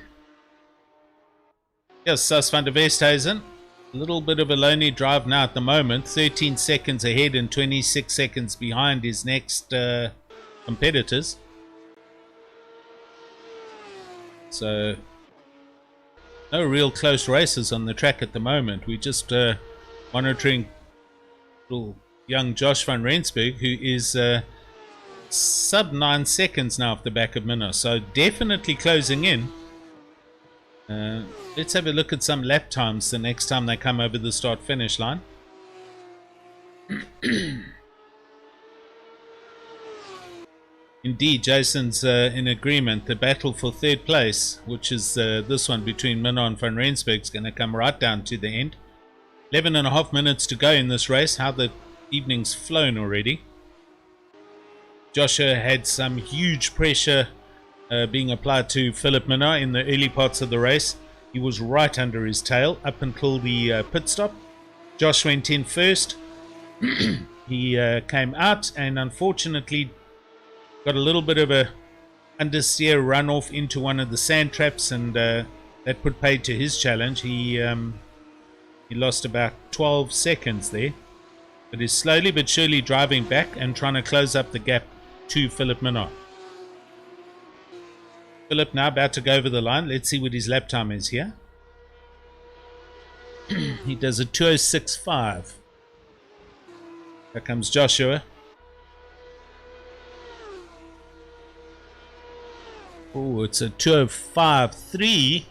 Yes, Sas van der Westhuizen. A little bit of a lonely drive now at the moment. 13 seconds ahead and 26 seconds behind his next competitors. So, no real close races on the track at the moment. We're just monitoring little young Josh van Rensburg, who is sub 9 seconds now off the back of Minnow. So definitely closing in. Let's have a look at some lap times the next time they come over the start-finish line. Indeed, Jason's in agreement. The battle for third place, which is this one between Minnow and van Rensburg, is going to come right down to the end. 11.5 minutes to go in this race. How the evening's flown already. Joshua had some huge pressure being applied to Philip Minnow in the early parts of the race. He was right under his tail up until the pit stop. Josh went in first. He came out, and unfortunately got a little bit of a understeer run off into one of the sand traps, and that put paid to his challenge. He lost about 12 seconds there, but is slowly but surely driving back and trying to close up the gap to Philip Minnaar. Philip now about to go over the line. Let's see what his lap time is here. He does a 2:06.5. Here comes Joshua. Oh, it's a 2:05.3.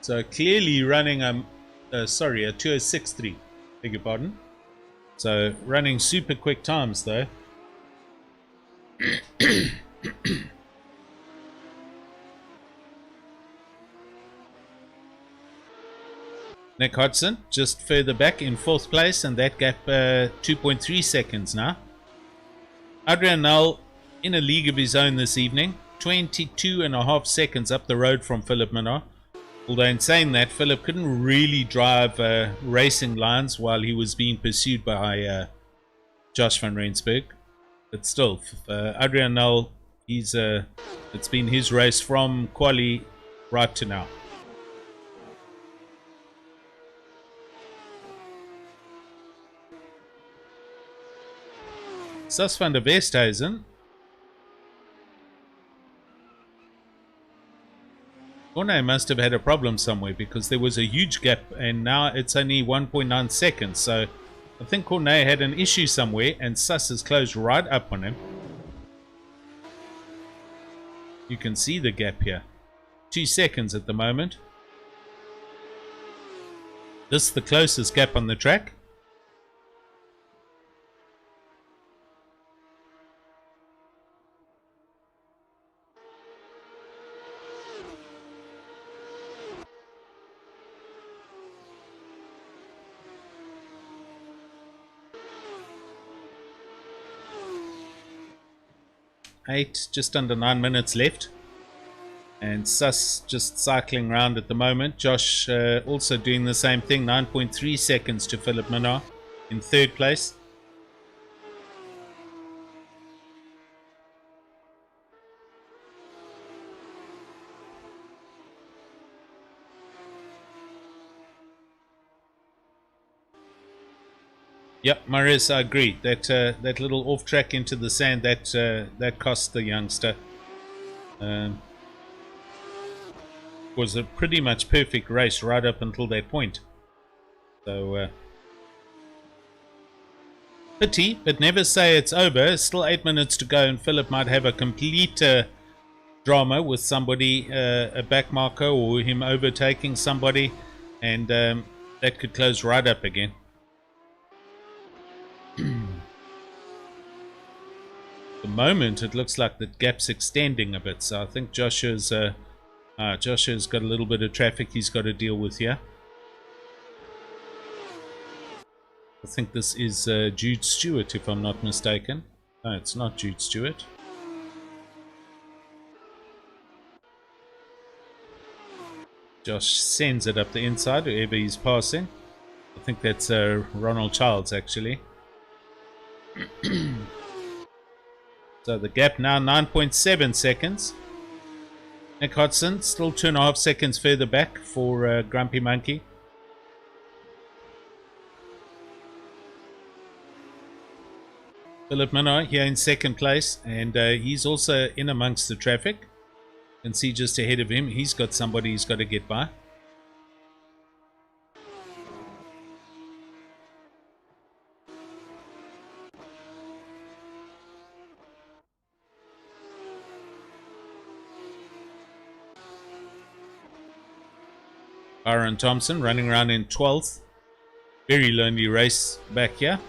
So clearly running a 2:06.3. Beg your pardon. So running super quick times though. Nick Hodson just further back in 4th place, and that gap 2.3 seconds now. Adrian Null in a league of his own this evening, 22.5 seconds up the road from Philip Minnaar. Although in saying that, Philip couldn't really drive racing lines while he was being pursued by Josh van Rensburg. But still, Adrian Null, it's been his race from quali right to now. Sas van der Westhuizen. Corne must have had a problem somewhere, because there was a huge gap and now it's only 1.9 seconds. So I think Corne had an issue somewhere and Sas has closed right up on him. You can see the gap here. 2 seconds at the moment. This is the closest gap on the track. Just under 9 minutes left, and Sus just cycling around at the moment. Josh also doing the same thing, 9.3 seconds to Philip Minnaar in 3rd place. Yep, Maris, I agree. That little off track into the sand, that cost the youngster. Was a pretty much perfect race right up until that point. So pity, but never say it's over. Still 8 minutes to go, and Philip might have a complete drama with somebody, a back marker, or him overtaking somebody, and that could close right up again. At the moment it looks like the gap's extending a bit, so I think Joshua's got a little bit of traffic he's got to deal with here. I think this is Jude Stewart, if I'm not mistaken. No, it's not Jude Stewart. Josh sends it up the inside, whoever he's passing. I think that's Ronald Childs, actually. So the gap now 9.7 seconds. Nick Hodson still 2.5 seconds further back for Grumpy Monkey. Philip Minnaar here in 2nd place, and he's also in amongst the traffic. You can see just ahead of him, he's got somebody he's got to get by. Aaron Thompson running around in 12th. Very lonely race back here.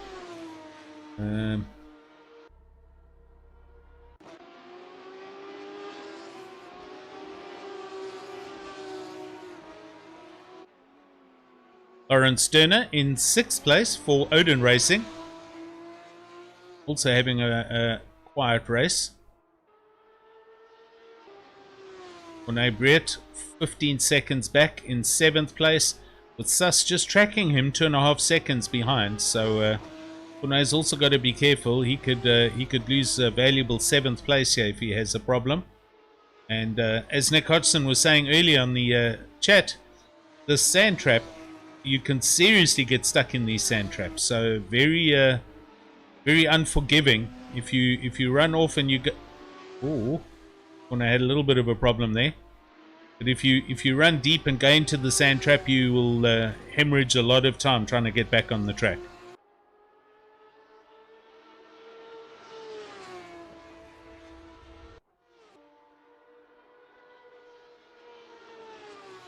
Lawrence Sterner in 6th place for Odin Racing. Also having a quiet race. Corne Brett 15 seconds back in 7th place, with Sus just tracking him 2.5 seconds behind. So Kunai's also got to be careful. He could lose valuable 7th place here if he has a problem. And as Nick Hodgson was saying earlier on the chat, the sand trap, you can seriously get stuck in these sand traps. So very very unforgiving. If you run off and you go, oh, Kunai had a little bit of a problem there. But if you run deep and go into the sand trap, you will hemorrhage a lot of time trying to get back on the track.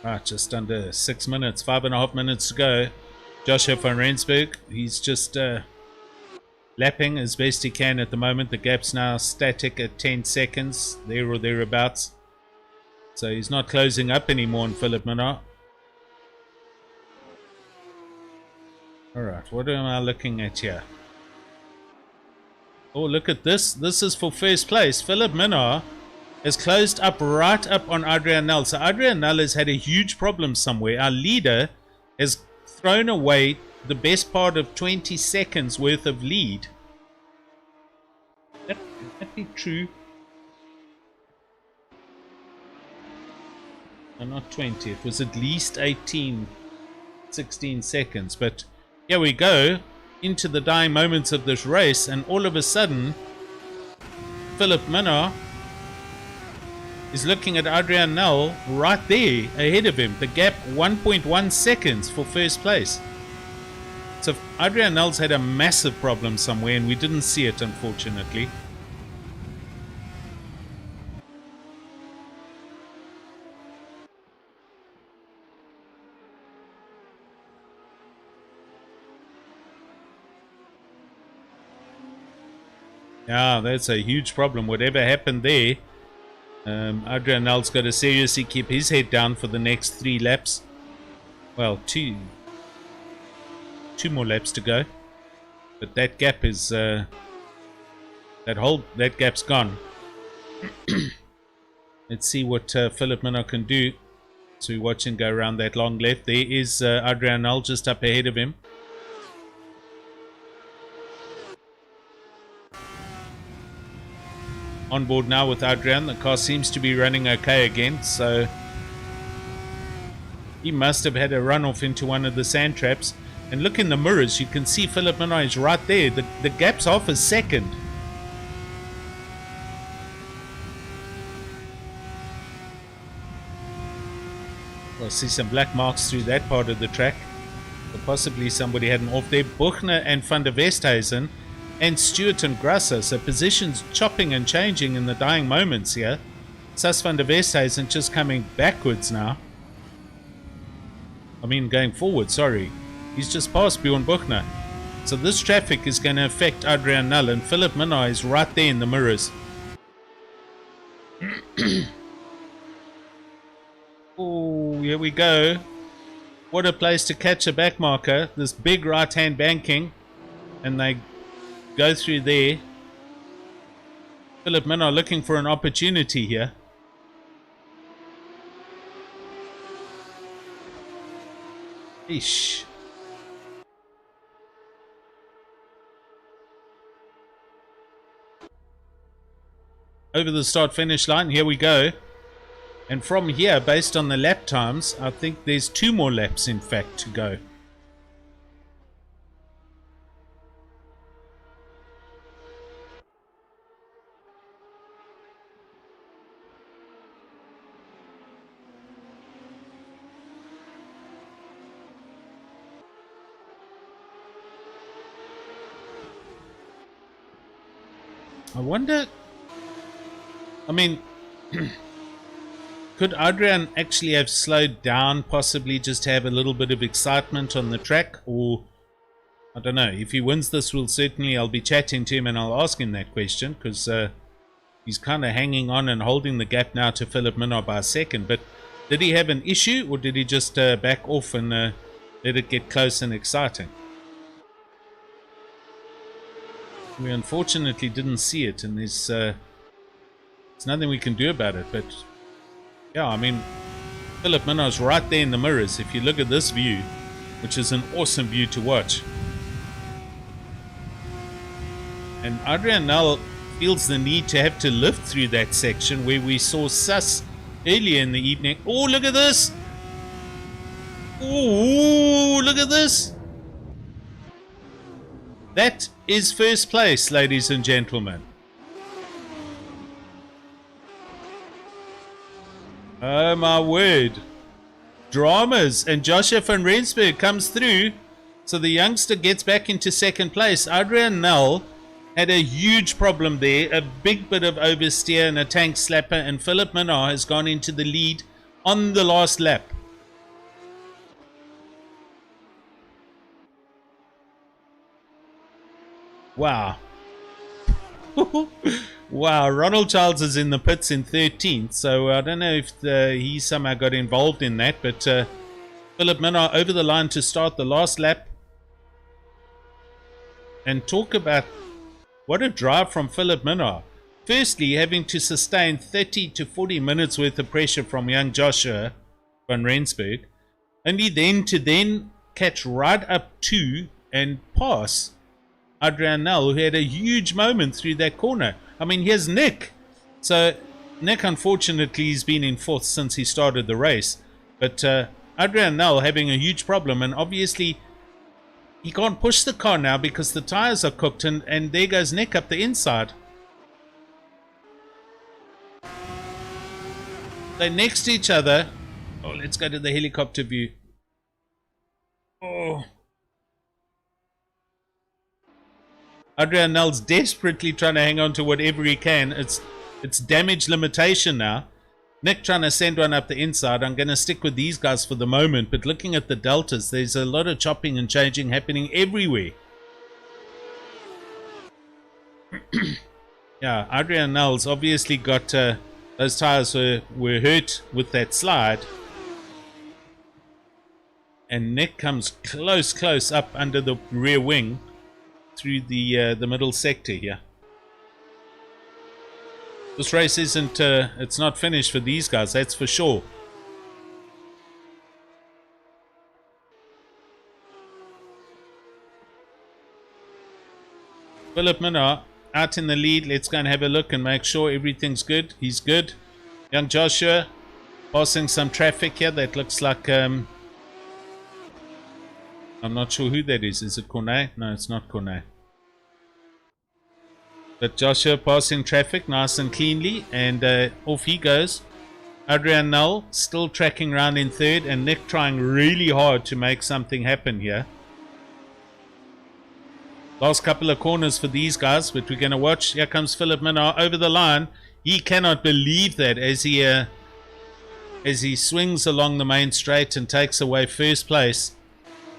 Right, just under 6 minutes, 5.5 minutes to go. Joshua van Rensburg, he's just lapping as best he can at the moment. The gap's now static at 10 seconds, there or thereabouts. So he's not closing up anymore on Philip Minnaar. Alright, what am I looking at here? Oh, look at this. This is for first place. Philip Minnaar has closed up right up on Adrian Nel. So Adrian Nel has had a huge problem somewhere. Our leader has thrown away the best part of 20 seconds worth of lead. Would that be true? No, not 20. It was at least 18, 16 seconds. But here we go into the dying moments of this race, and all of a sudden Philip Minnaar is looking at Adrian Nel right there ahead of him. The gap 1.1 seconds for first place. So Adrian Nel's had a massive problem somewhere and we didn't see it, unfortunately. Yeah, that's a huge problem. Whatever happened there, Adrian Nel's got to seriously keep his head down for the next 3 laps. Well, two more laps to go. But that gap is that gap's gone. Let's see what Philip Minnaar can do. So we watch him go around that long left. There is Adrian Nel just up ahead of him. On board now with Adrian. The car seems to be running okay again, so he must have had a run off into one of the sand traps. And look in the mirrors, you can see Philip Minnaar is right there. The gap's off a second. We'll see some black marks through that part of the track. So possibly somebody had an off there. Buchner and Van der Westhuizen and Stewart and Grasser, so positions chopping and changing in the dying moments here. Sas van der Westhuizen just coming backwards now. I mean going forward, sorry. He's just passed Bjorn Buchner. So this traffic is going to affect Adrian Nel, and Philip Minnaar is right there in the mirrors. Oh, here we go. What a place to catch a back marker. This big right hand banking, and they go through there. Philip Minnaar looking for an opportunity here. Eesh. Over the start finish line, here we go. And from here, based on the lap times, I think there's 2 more laps in fact to go. I wonder, I mean, could Adrian actually have slowed down, possibly just to have a little bit of excitement on the track? Or, I don't know, if he wins this, I'll be chatting to him and I'll ask him that question, because he's kind of hanging on and holding the gap now to Philip Minnaar by a second. But did he have an issue, or did he just back off and let it get close and exciting? We unfortunately didn't see it, and there's nothing we can do about it. But yeah, I mean, Philip Minnaar's right there in the mirrors. If you look at this view, which is an awesome view to watch. And Adrian Null feels the need to have to lift through that section where we saw Sus earlier in the evening. Oh, look at this! Oh, look at this! That is first place, ladies and gentlemen. Oh my word. Dramas, and Joshua van Rensburg comes through. So the youngster gets back into second place. Adrian Null had a huge problem there, a big bit of oversteer and a tank slapper, and Philip Minnaar has gone into the lead on the last lap. Wow. Wow, Ronald Childs is in the pits in 13th, so I don't know if he somehow got involved in that, but Philip Minnaar over the line to start the last lap. And talk about what a drive from Philip Minnaar. Firstly, having to sustain 30 to 40 minutes worth of pressure from young Joshua van Rensburg, only then to catch right up to and pass Adrian Null, who had a huge moment through that corner. I mean, here's Nick. So Nick, unfortunately, he's been in fourth since he started the race. But Adrian Null having a huge problem, and obviously he can't push the car now because the tires are cooked, and there goes Nick up the inside. They're next to each other. Oh, let's go to the helicopter view. Oh. Adrian Null's desperately trying to hang on to whatever he can. It's damage limitation now. Nick trying to send one up the inside. I'm going to stick with these guys for the moment, but looking at the deltas, there's a lot of chopping and changing happening everywhere. Yeah, Adrian Null's obviously got those tires were hurt with that slide. And Nick comes close up under the rear wing through the middle sector here. This race isn't, it's not finished for these guys, that's for sure. Philip Minnaar out in the lead. Let's go and have a look and make sure everything's good. He's good. Young Joshua passing some traffic here. That looks like, I'm not sure who that is. Is it Cornet? No, it's not Cornet. But Joshua passing traffic nice and cleanly, and off he goes. Adrian Null still tracking around in third, and Nick trying really hard to make something happen here. Last couple of corners for these guys, but we're going to watch. Here comes Philip Minnaar over the line. He cannot believe that as he swings along the main straight and takes away first place.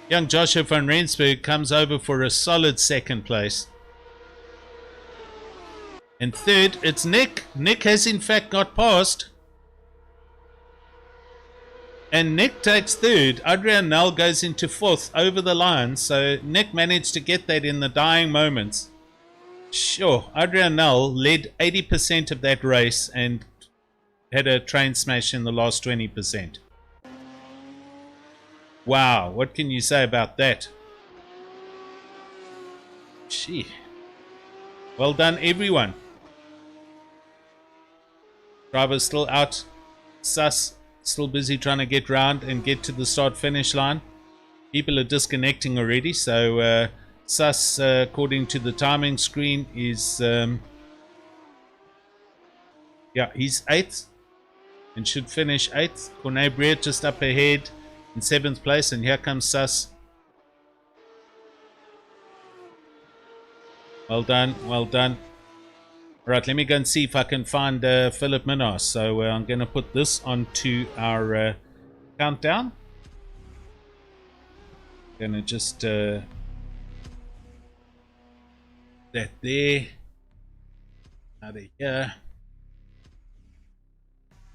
Young Joshua van Rensburg comes over for a solid second place. And third, it's Nick. Nick has in fact got past. And Nick takes third. Adrian Null goes into fourth over the line. So Nick managed to get that in the dying moments. Sure, Adrian Null led 80% of that race and had a train smash in the last 20%. Wow, what can you say about that? Gee. Well done, everyone. Driver's still out. Sus still busy trying to get round and get to the start-finish line. People are disconnecting already, so Sus, according to the timing screen, is... yeah, he's 8th and should finish 8th. Cornet Breer just up ahead in 7th place, and here comes Sus. Well done, well done. Alright, let me go and see if I can find Philip Minnaar. So I'm going to put this onto our countdown. Going to just that there. Out of here.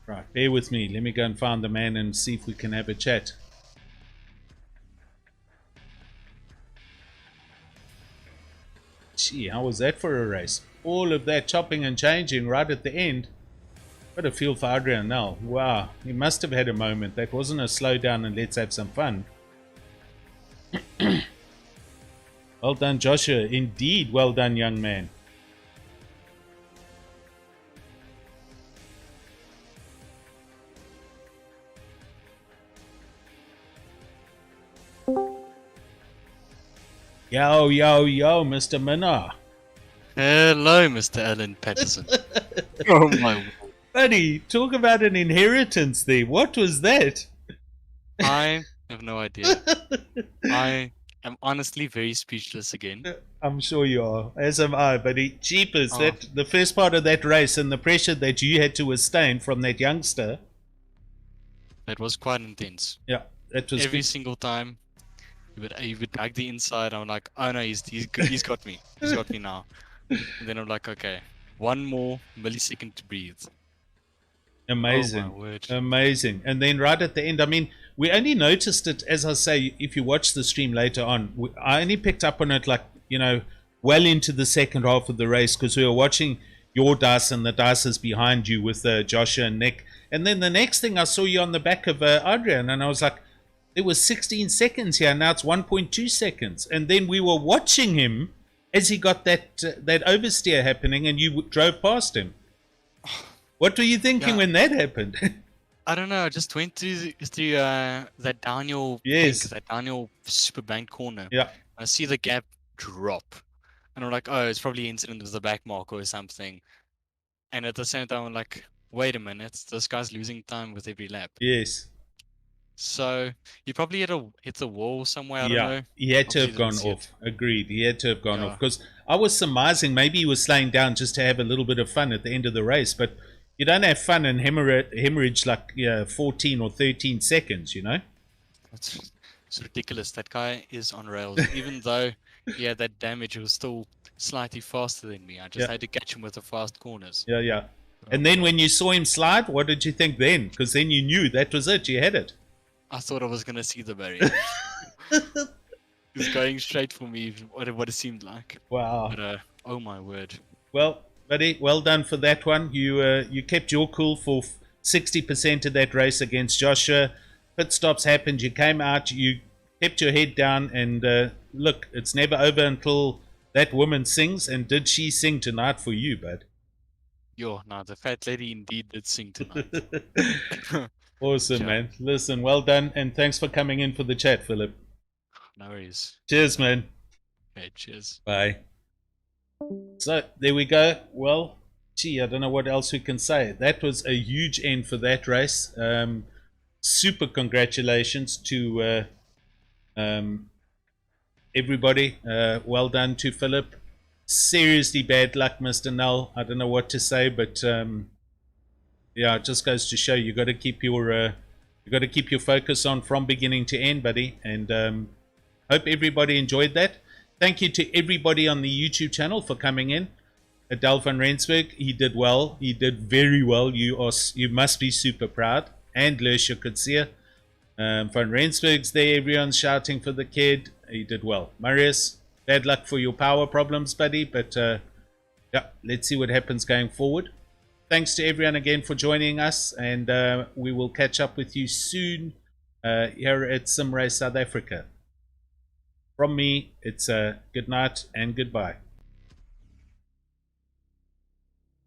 Right, bear with me. Let me go and find the man and see if we can have a chat. Gee, how was that for a race? All of that chopping and changing right at the end. What a feel for Adrian Null. Wow, he must have had a moment. That wasn't a slow down and let's have some fun. Well done, Joshua. Indeed, well done, young man. Yo, yo, yo, Mr. Minnar. Hello, Mr. Alan Patterson. Oh my word. Buddy, talk about an inheritance there. What was that? I have no idea. I am honestly very speechless again. I'm sure you are, as am I, buddy. Jeepers, Oh. that the first part of that race and the pressure that you had to withstand from that youngster. That was quite intense. Yeah, that was Every good. single time he would drag the inside, I'm like, oh no, he's got me. He's got me now. And then I'm like, okay, one more millisecond to breathe. Amazing. Oh my word. Amazing. And then right at the end, I mean, we only noticed it, as I say, if you watch the stream later on, I only picked up on it like, well into the second half of the race because we were watching your dice and the dices behind you with Joshua and Nick. And then the next thing I saw you on the back of Adrian, and I was like, it was 16 seconds here, now it's 1.2 seconds. And then we were watching him as he got that oversteer happening and you drove past him. What were you thinking when that happened? I don't know. I just went through that downhill, Yes. that downhill super bank corner. Yeah. I see the gap drop, and I'm like, oh, it's probably an incident with the back mark or something. And at the same time, I'm like, wait a minute, this guy's losing time with every lap. Yes. So he probably hit the wall somewhere. I don't know. He had to Obviously have gone didn't see off. Agreed. He had to have gone Yeah. off because I was surmising maybe he was slowing down just to have a little bit of fun at the end of the race, but you don't have fun and hemorrhage like 14 or 13 seconds, It's ridiculous. That guy is on rails. Even though he had that damage, he was still slightly faster than me. I just had to catch him with the fast corners. Yeah. And then when you saw him slide, what did you think then? Because then you knew that was it. You had it. I thought I was gonna see the barrier. He was going straight for me, what it seemed like. Wow. But oh my word. Well, buddy, well done for that one. You kept your cool for 60% of that race against Joshua. Pit stops happened. You came out. You kept your head down. And look, it's never over until that woman sings. And did she sing tonight for you, bud? Yo, no, the fat lady indeed did sing tonight. Awesome, Sure. man. Listen, well done. And thanks for coming in for the chat, Philip. No worries. Cheers, man. Okay, cheers. Bye. So there we go. Well, gee, I don't know what else we can say. That was a huge end for that race. Super congratulations to everybody. Well done to Philip. Seriously bad luck, Mr. Null. I don't know what to say, but yeah, it just goes to show you got to keep your focus on from beginning to end, buddy. And hope everybody enjoyed that. Thank you to everybody on the YouTube channel for coming in. Adel van Rensburg, he did well. He did very well. You must be super proud. And Lersha Kutsia. Van Rensburg's there. Everyone's shouting for the kid. He did well. Marius, bad luck for your power problems, buddy. But yeah, let's see what happens going forward. Thanks to everyone again for joining us. And we will catch up with you soon here at SimRace South Africa. From me, it's a good night and goodbye.